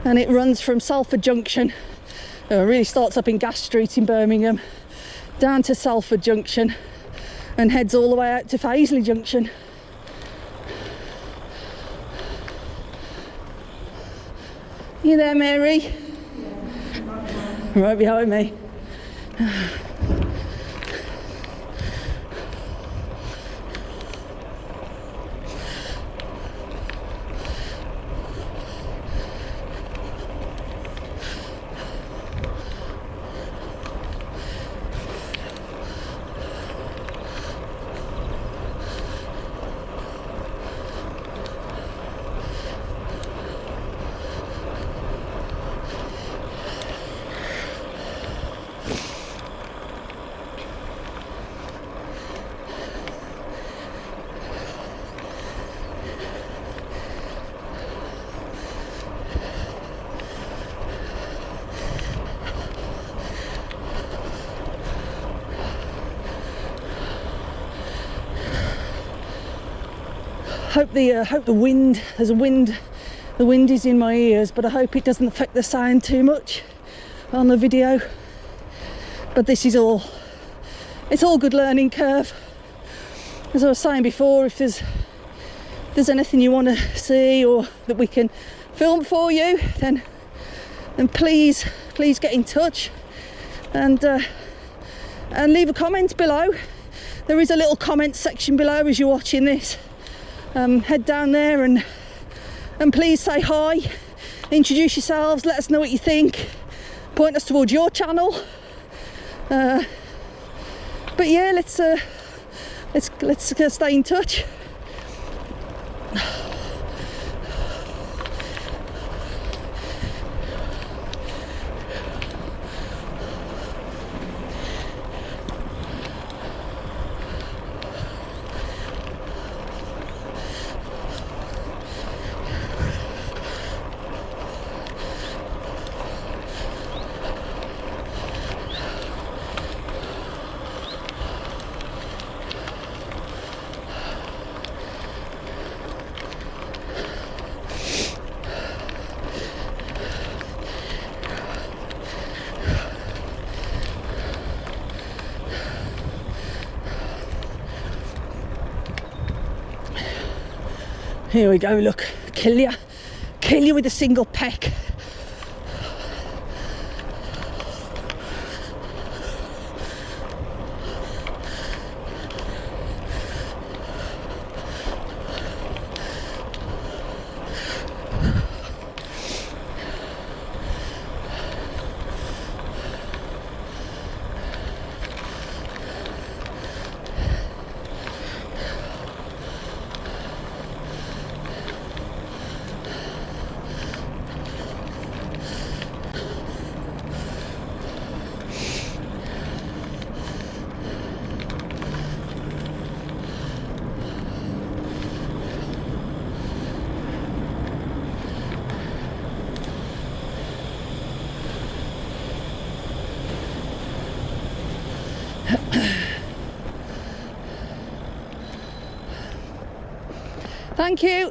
And it runs from Salford Junction, really starts up in Gas Street in Birmingham, down to Salford Junction and heads all the way out to Fazeley Junction. You there, Mary? Right behind me. Hope the wind, there's a wind, the wind is in my ears, but I hope it doesn't affect the sound too much on the video. But this is all, it's all good learning curve. As I was saying before, if there's anything you want to see or that we can film for you, then please get in touch and leave a comment below. There is a little comment section below as you're watching this. Head down there and please say hi, introduce yourselves, let us know what you think, point us towards your channel. But yeah, let's stay in touch. Here we go, look, kill you with a single peck. Thank you.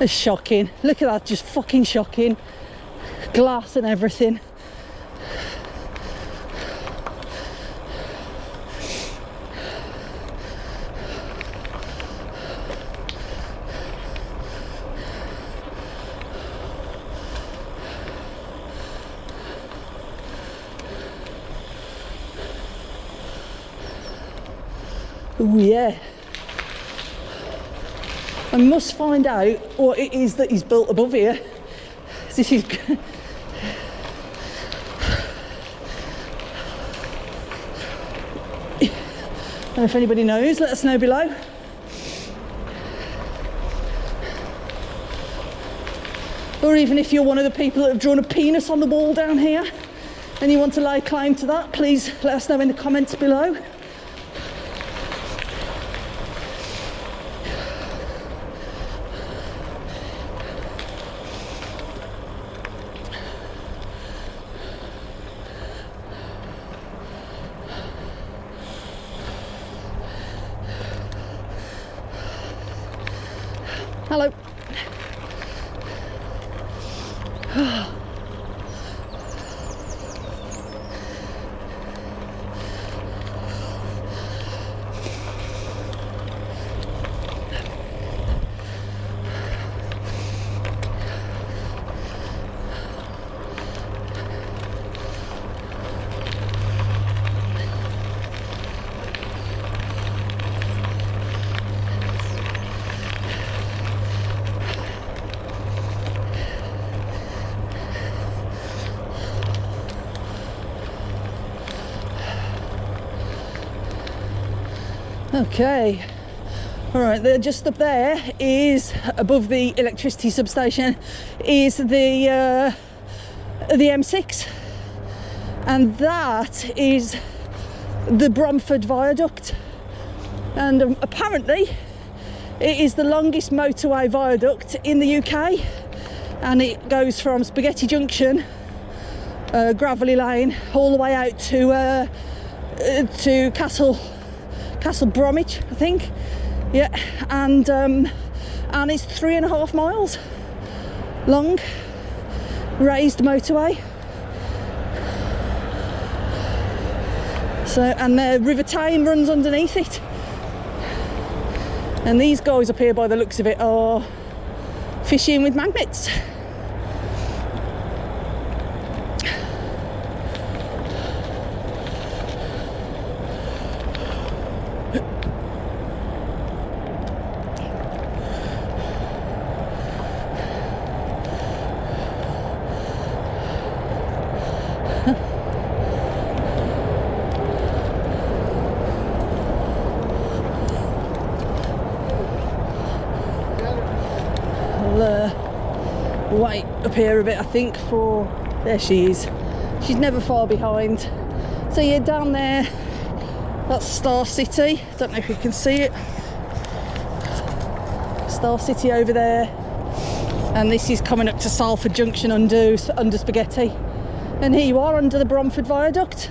It's shocking. Look at that, just fucking shocking. Glass and everything. Oh yeah. I must find out what it is that he's built above here. This is... I don't know if anybody knows, let us know below. Or even if you're one of the people that have drawn a penis on the wall down here and you want to lay claim to that, please let us know in the comments below. Hello. Okay, all right, just up there is, above the electricity substation, is the M6, and that is the Bromford Viaduct, and apparently it is the longest motorway viaduct in the UK, and it goes from Spaghetti Junction, Gravelly Lane, all the way out to Castle Bromwich, I think. Yeah, and it's 3.5 miles long, raised motorway. So, and the River Tame runs underneath it. And these guys up here, by the looks of it, are fishing with magnets. Wait up here a bit, I think, for... There she is. She's never far behind. So you're down there, that's Star City. Don't know if you can see it. Star City over there. And this is coming up to Salford Junction under Spaghetti. And here you are under the Bromford Viaduct.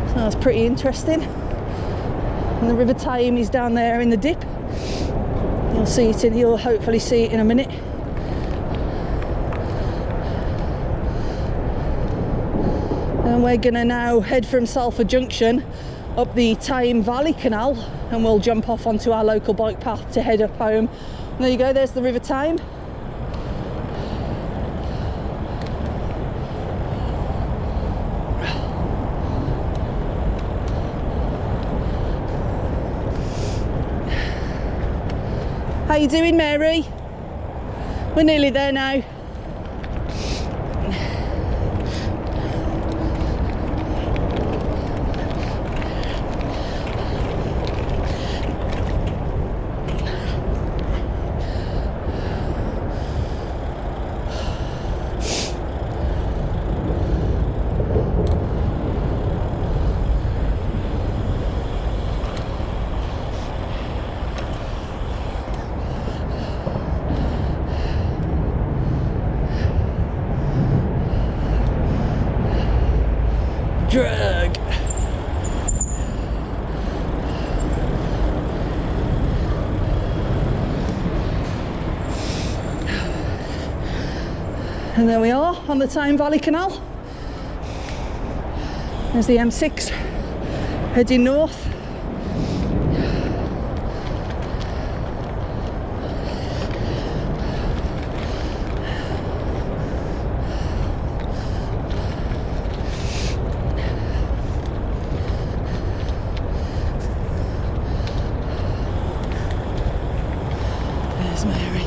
So that's pretty interesting. And the River Tame is down there in the dip. You'll hopefully see it in a minute. And we're gonna now head from Salford Junction up the Tame Valley Canal, and we'll jump off onto our local bike path to head up home. And there you go, there's the River Tame. How you doing, Mary? We're nearly there now. Drag. And there we are on the Tame Valley Canal. There's the M6 heading north. Mary.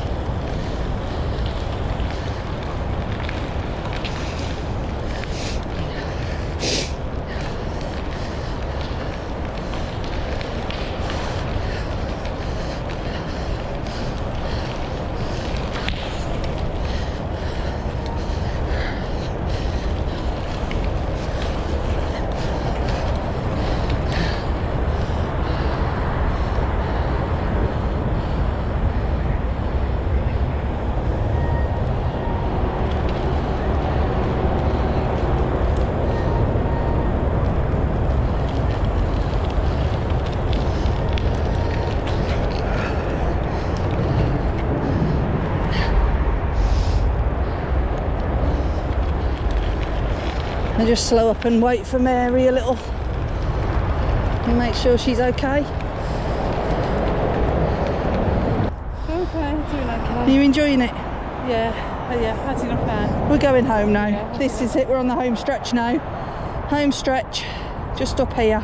I just slow up and wait for Mary a little and make sure she's okay. Okay, doing okay. Are you enjoying it? Yeah, had enough now. We're going home now. Yeah. This is it, we're on the home stretch now. Home stretch, just up here.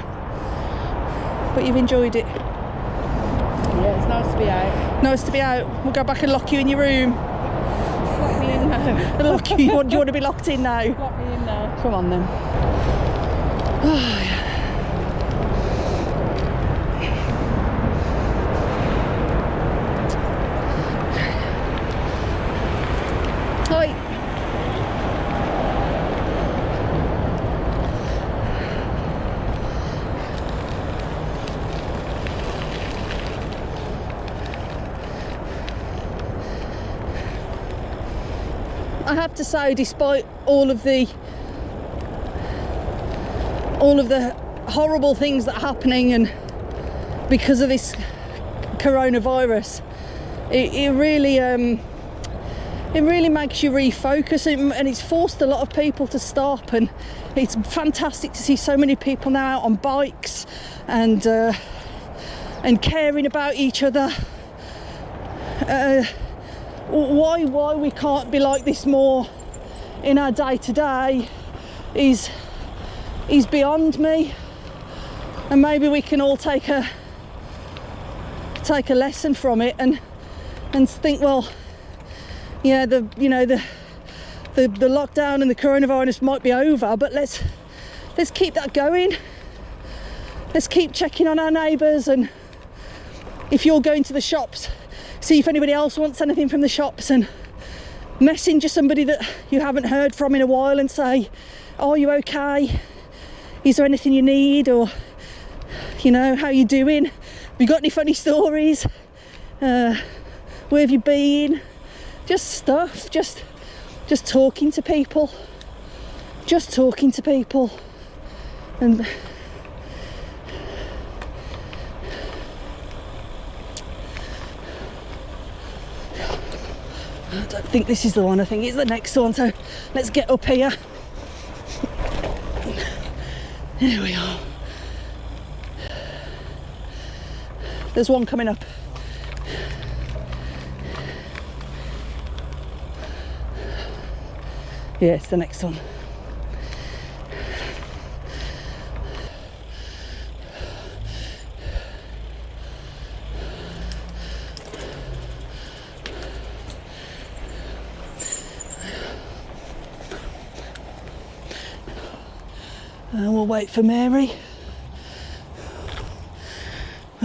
But you've enjoyed it? Yeah, it's nice to be out. Nice to be out. We'll go back and lock you in your room. Lock me in now. Lock you, do you want to be locked in now? Lock me in now. Come on then. Oh, yeah. Hi. I have to say, despite all of the horrible things that are happening, and because of this coronavirus, it really makes you refocus, and it's forced a lot of people to stop. And it's fantastic to see so many people now out on bikes and caring about each other. Why we can't be like this more in our day-to-day is beyond me, and maybe we can all take a lesson from it and think, well, yeah, the lockdown and the coronavirus might be over, but let's keep that going. Let's keep checking on our neighbours, and if you're going to the shops, see if anybody else wants anything from the shops, and messenger somebody that you haven't heard from in a while and say, are you okay? Is there anything you need? Or, you know, how you doing? Have you got any funny stories? Where have you been? Just stuff, just talking to people. Just talking to people. And I don't think this is the one, I think it's the next one, so let's get up here. Here we are. There's one coming up. Yeah, it's the next one. And we'll wait for Mary.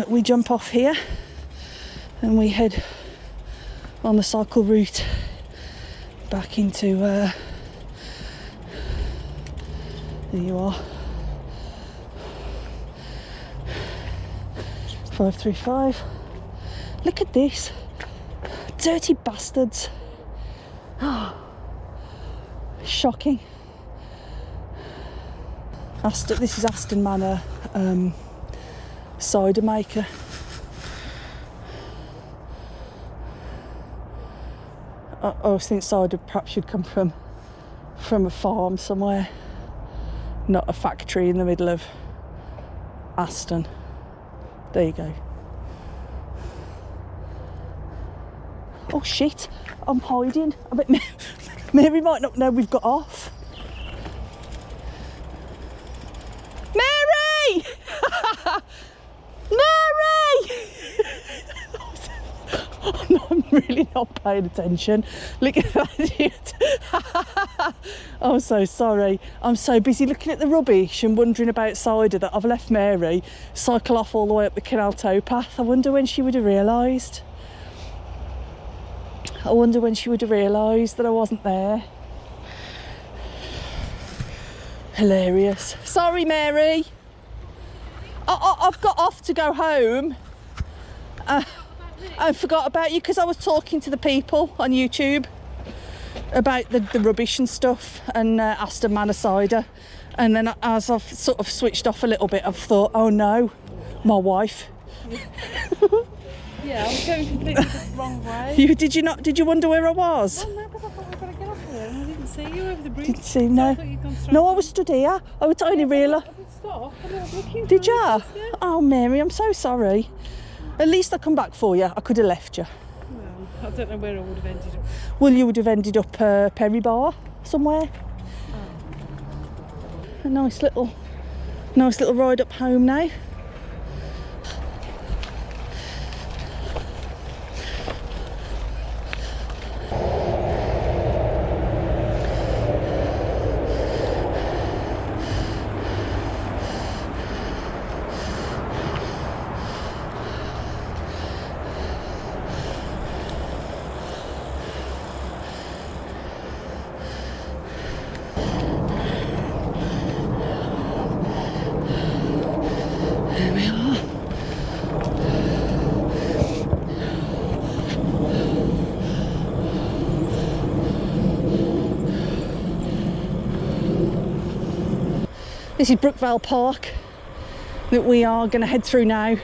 We jump off here and we head on the cycle route back into there you are, 535. Look at this, dirty bastards. Oh, shocking. This is Aston Manor cider maker. I always think cider perhaps should come from a farm somewhere, not a factory in the middle of Aston. There you go. Oh shit, I'm hiding. I bet Mary might not know we've got off. Mary! Mary! Oh, no, I'm really not paying attention. Look at that. I'm so sorry. I'm so busy looking at the rubbish and wondering about cider that I've left Mary cycle off all the way up the Canal towpath. I wonder when she would have realised. I wonder when she would have realised that I wasn't there. Hilarious. Sorry, Mary. I've got off to go home. I forgot about you because I was talking to the people on YouTube about the rubbish and stuff and Aston Manor cider. And then as I've sort of switched off a little bit, I've thought, oh no, my wife. Yeah, I was going completely the wrong way. Did you wonder where I was? Oh no, because I thought we were going to get off here and I didn't see you over the bridge. Didn't see, no. I thought you'd gone straight No, I was stood here. I was only realised. I did stop. I was looking. Did you? Yeah. Oh, Mary, I'm so sorry. At least I come back for you. I could have left you. Well, I don't know where I would have ended up. Well, you would have ended up Perry Bar somewhere. Oh. A nice little ride up home now. There we are. This is Brookvale Park that we are going to head through now,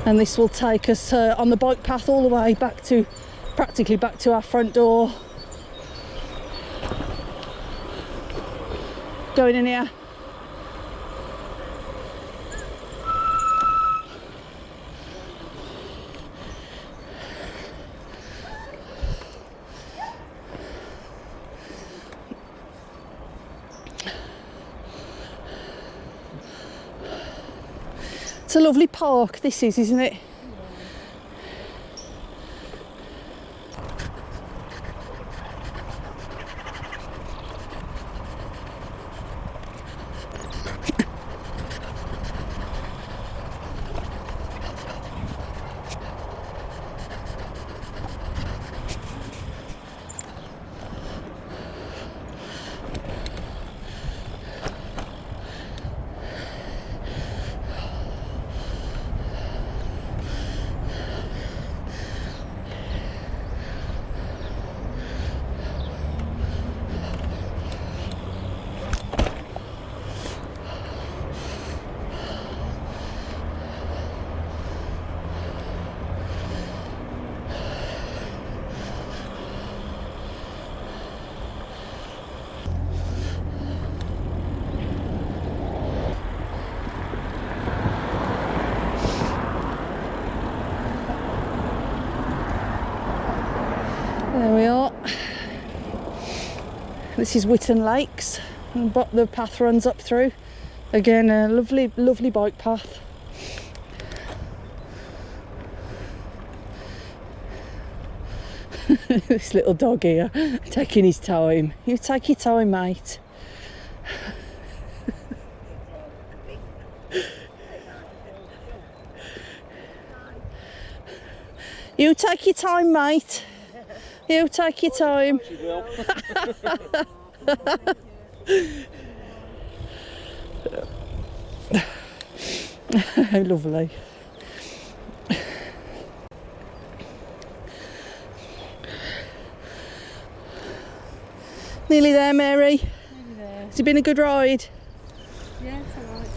and this will take us on the bike path all the way back to practically back to our front door. Going in here. It's a lovely park, this is, isn't it? This is Whitton Lakes, and the path runs up through. Again, a lovely, lovely bike path. This little dog here, taking his time. You take your time, mate. You take your time, mate. You take your time. She will. How lovely. Nearly there, Mary. Nearly there. Has it been a good ride? Yeah, it's alright.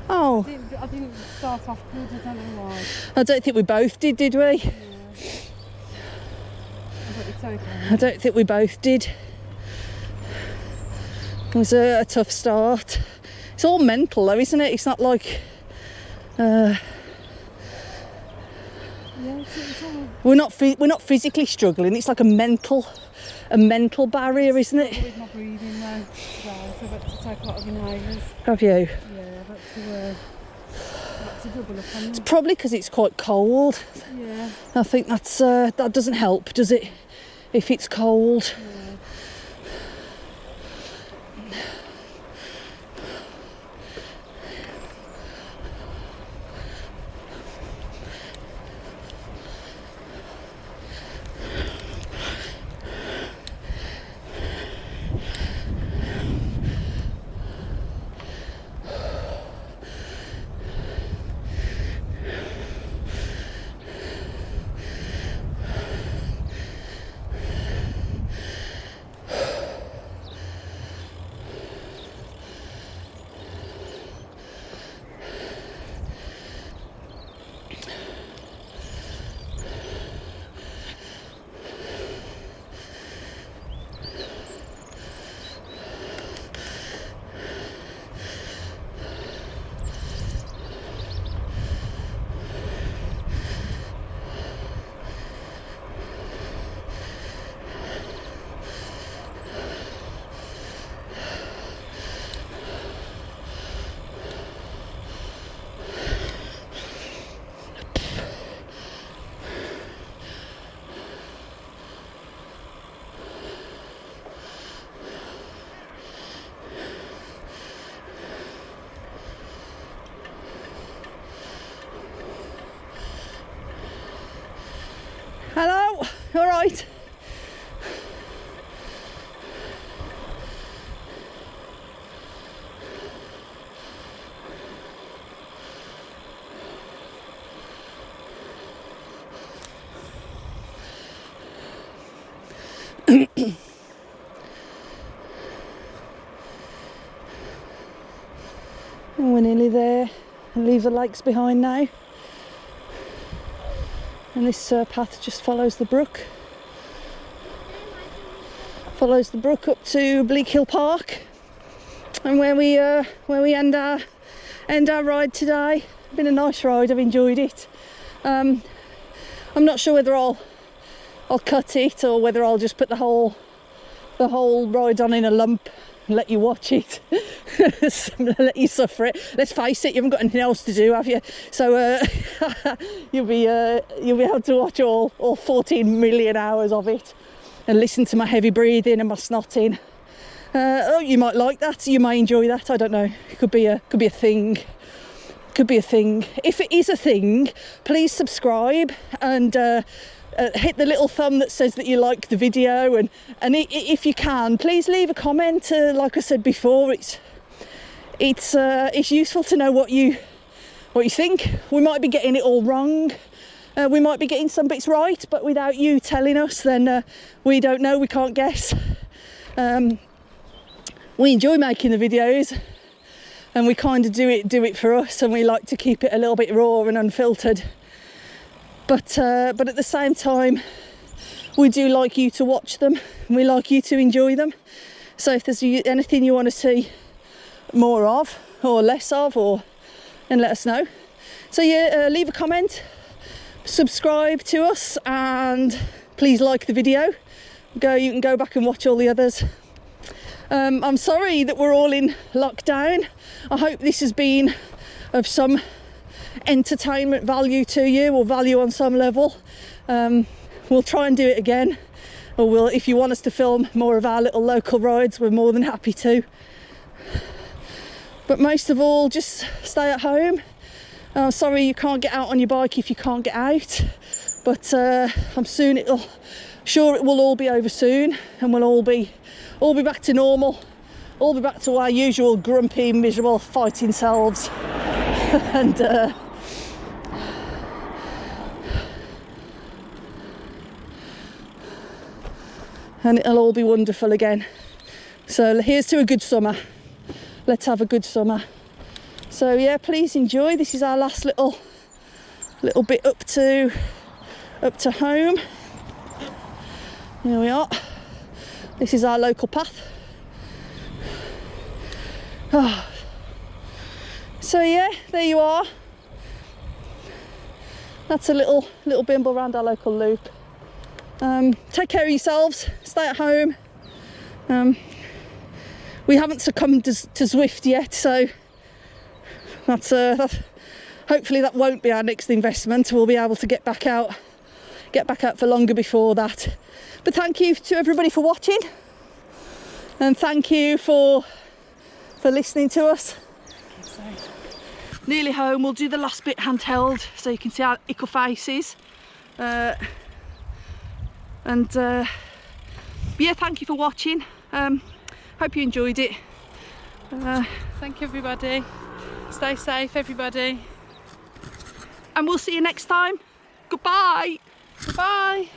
Oh, I didn't start off good, I don't know why. I don't think we both did we? Yeah. But it's okay. I don't think we both did. It was a tough start. It's all mental though, isn't it? It's not like Yeah, it's all... we're not physically struggling. It's like a mental barrier, isn't it? With my breathing now, so I've had to take a lot of inhalers. Have you? Yeah, I've had to double up on them. It's probably because it's quite cold. Yeah. I think that doesn't help, does it? If it's cold. Yeah. Hello, all right. We're nearly there. I'll leave the lakes behind now. And this path just follows the brook. Follows the brook up to Bleak Hill Park, and where we end our ride today. Been a nice ride. I've enjoyed it. I'm not sure whether I'll cut it or whether I'll just put the whole ride on in a lump and let you watch it. Let you suffer it. Let's face it, you haven't got anything else to do, have you? So you'll be able to watch all 14 million hours of it and listen to my heavy breathing and my snotting. Oh, you might like that. You may enjoy that. I don't know. It could be a thing. Could be a thing. If it is a thing, please subscribe and hit the little thumb that says that you like the video, and if you can, please leave a comment. Like I said before, it's useful to know what you think. We might be getting it all wrong. We might be getting some bits right, but without you telling us, then we don't know. We can't guess. We enjoy making the videos, and we kind of do it for us, and we like to keep it a little bit raw and unfiltered. But at the same time, we do like you to watch them. We like you to enjoy them. So if there's anything you want to see more of or less of, then let us know. So yeah, leave a comment, subscribe to us, and please like the video. You can go back and watch all the others. I'm sorry that we're all in lockdown. I hope this has been of some entertainment value to you, or value on some level. We'll try and do it again, or if you want us to film more of our little local rides, we're more than happy to. But most of all, just stay at home. I'm sorry you can't get out on your bike if you can't get out, but I'm sure it will all be over soon, and we'll all be back to normal, all be back to our usual grumpy, miserable, fighting selves. And it'll all be wonderful again. So here's to a good summer. Let's have a good summer. So yeah, please enjoy. This is our last little bit up to home. Here we are. This is our local path. Oh. So yeah, there you are. That's a little bimble around our local loop. Take care of yourselves. Stay at home. We haven't succumbed to Zwift yet, so that's hopefully that won't be our next investment. We'll be able to get back out for longer before that. But thank you to everybody for watching, and thank you for listening to us. Nearly home. We'll do the last bit handheld so you can see our ickle faces. Yeah, thank you for watching. Hope you enjoyed it. Thank you, everybody. Stay safe, everybody. And we'll see you next time. Goodbye. Goodbye.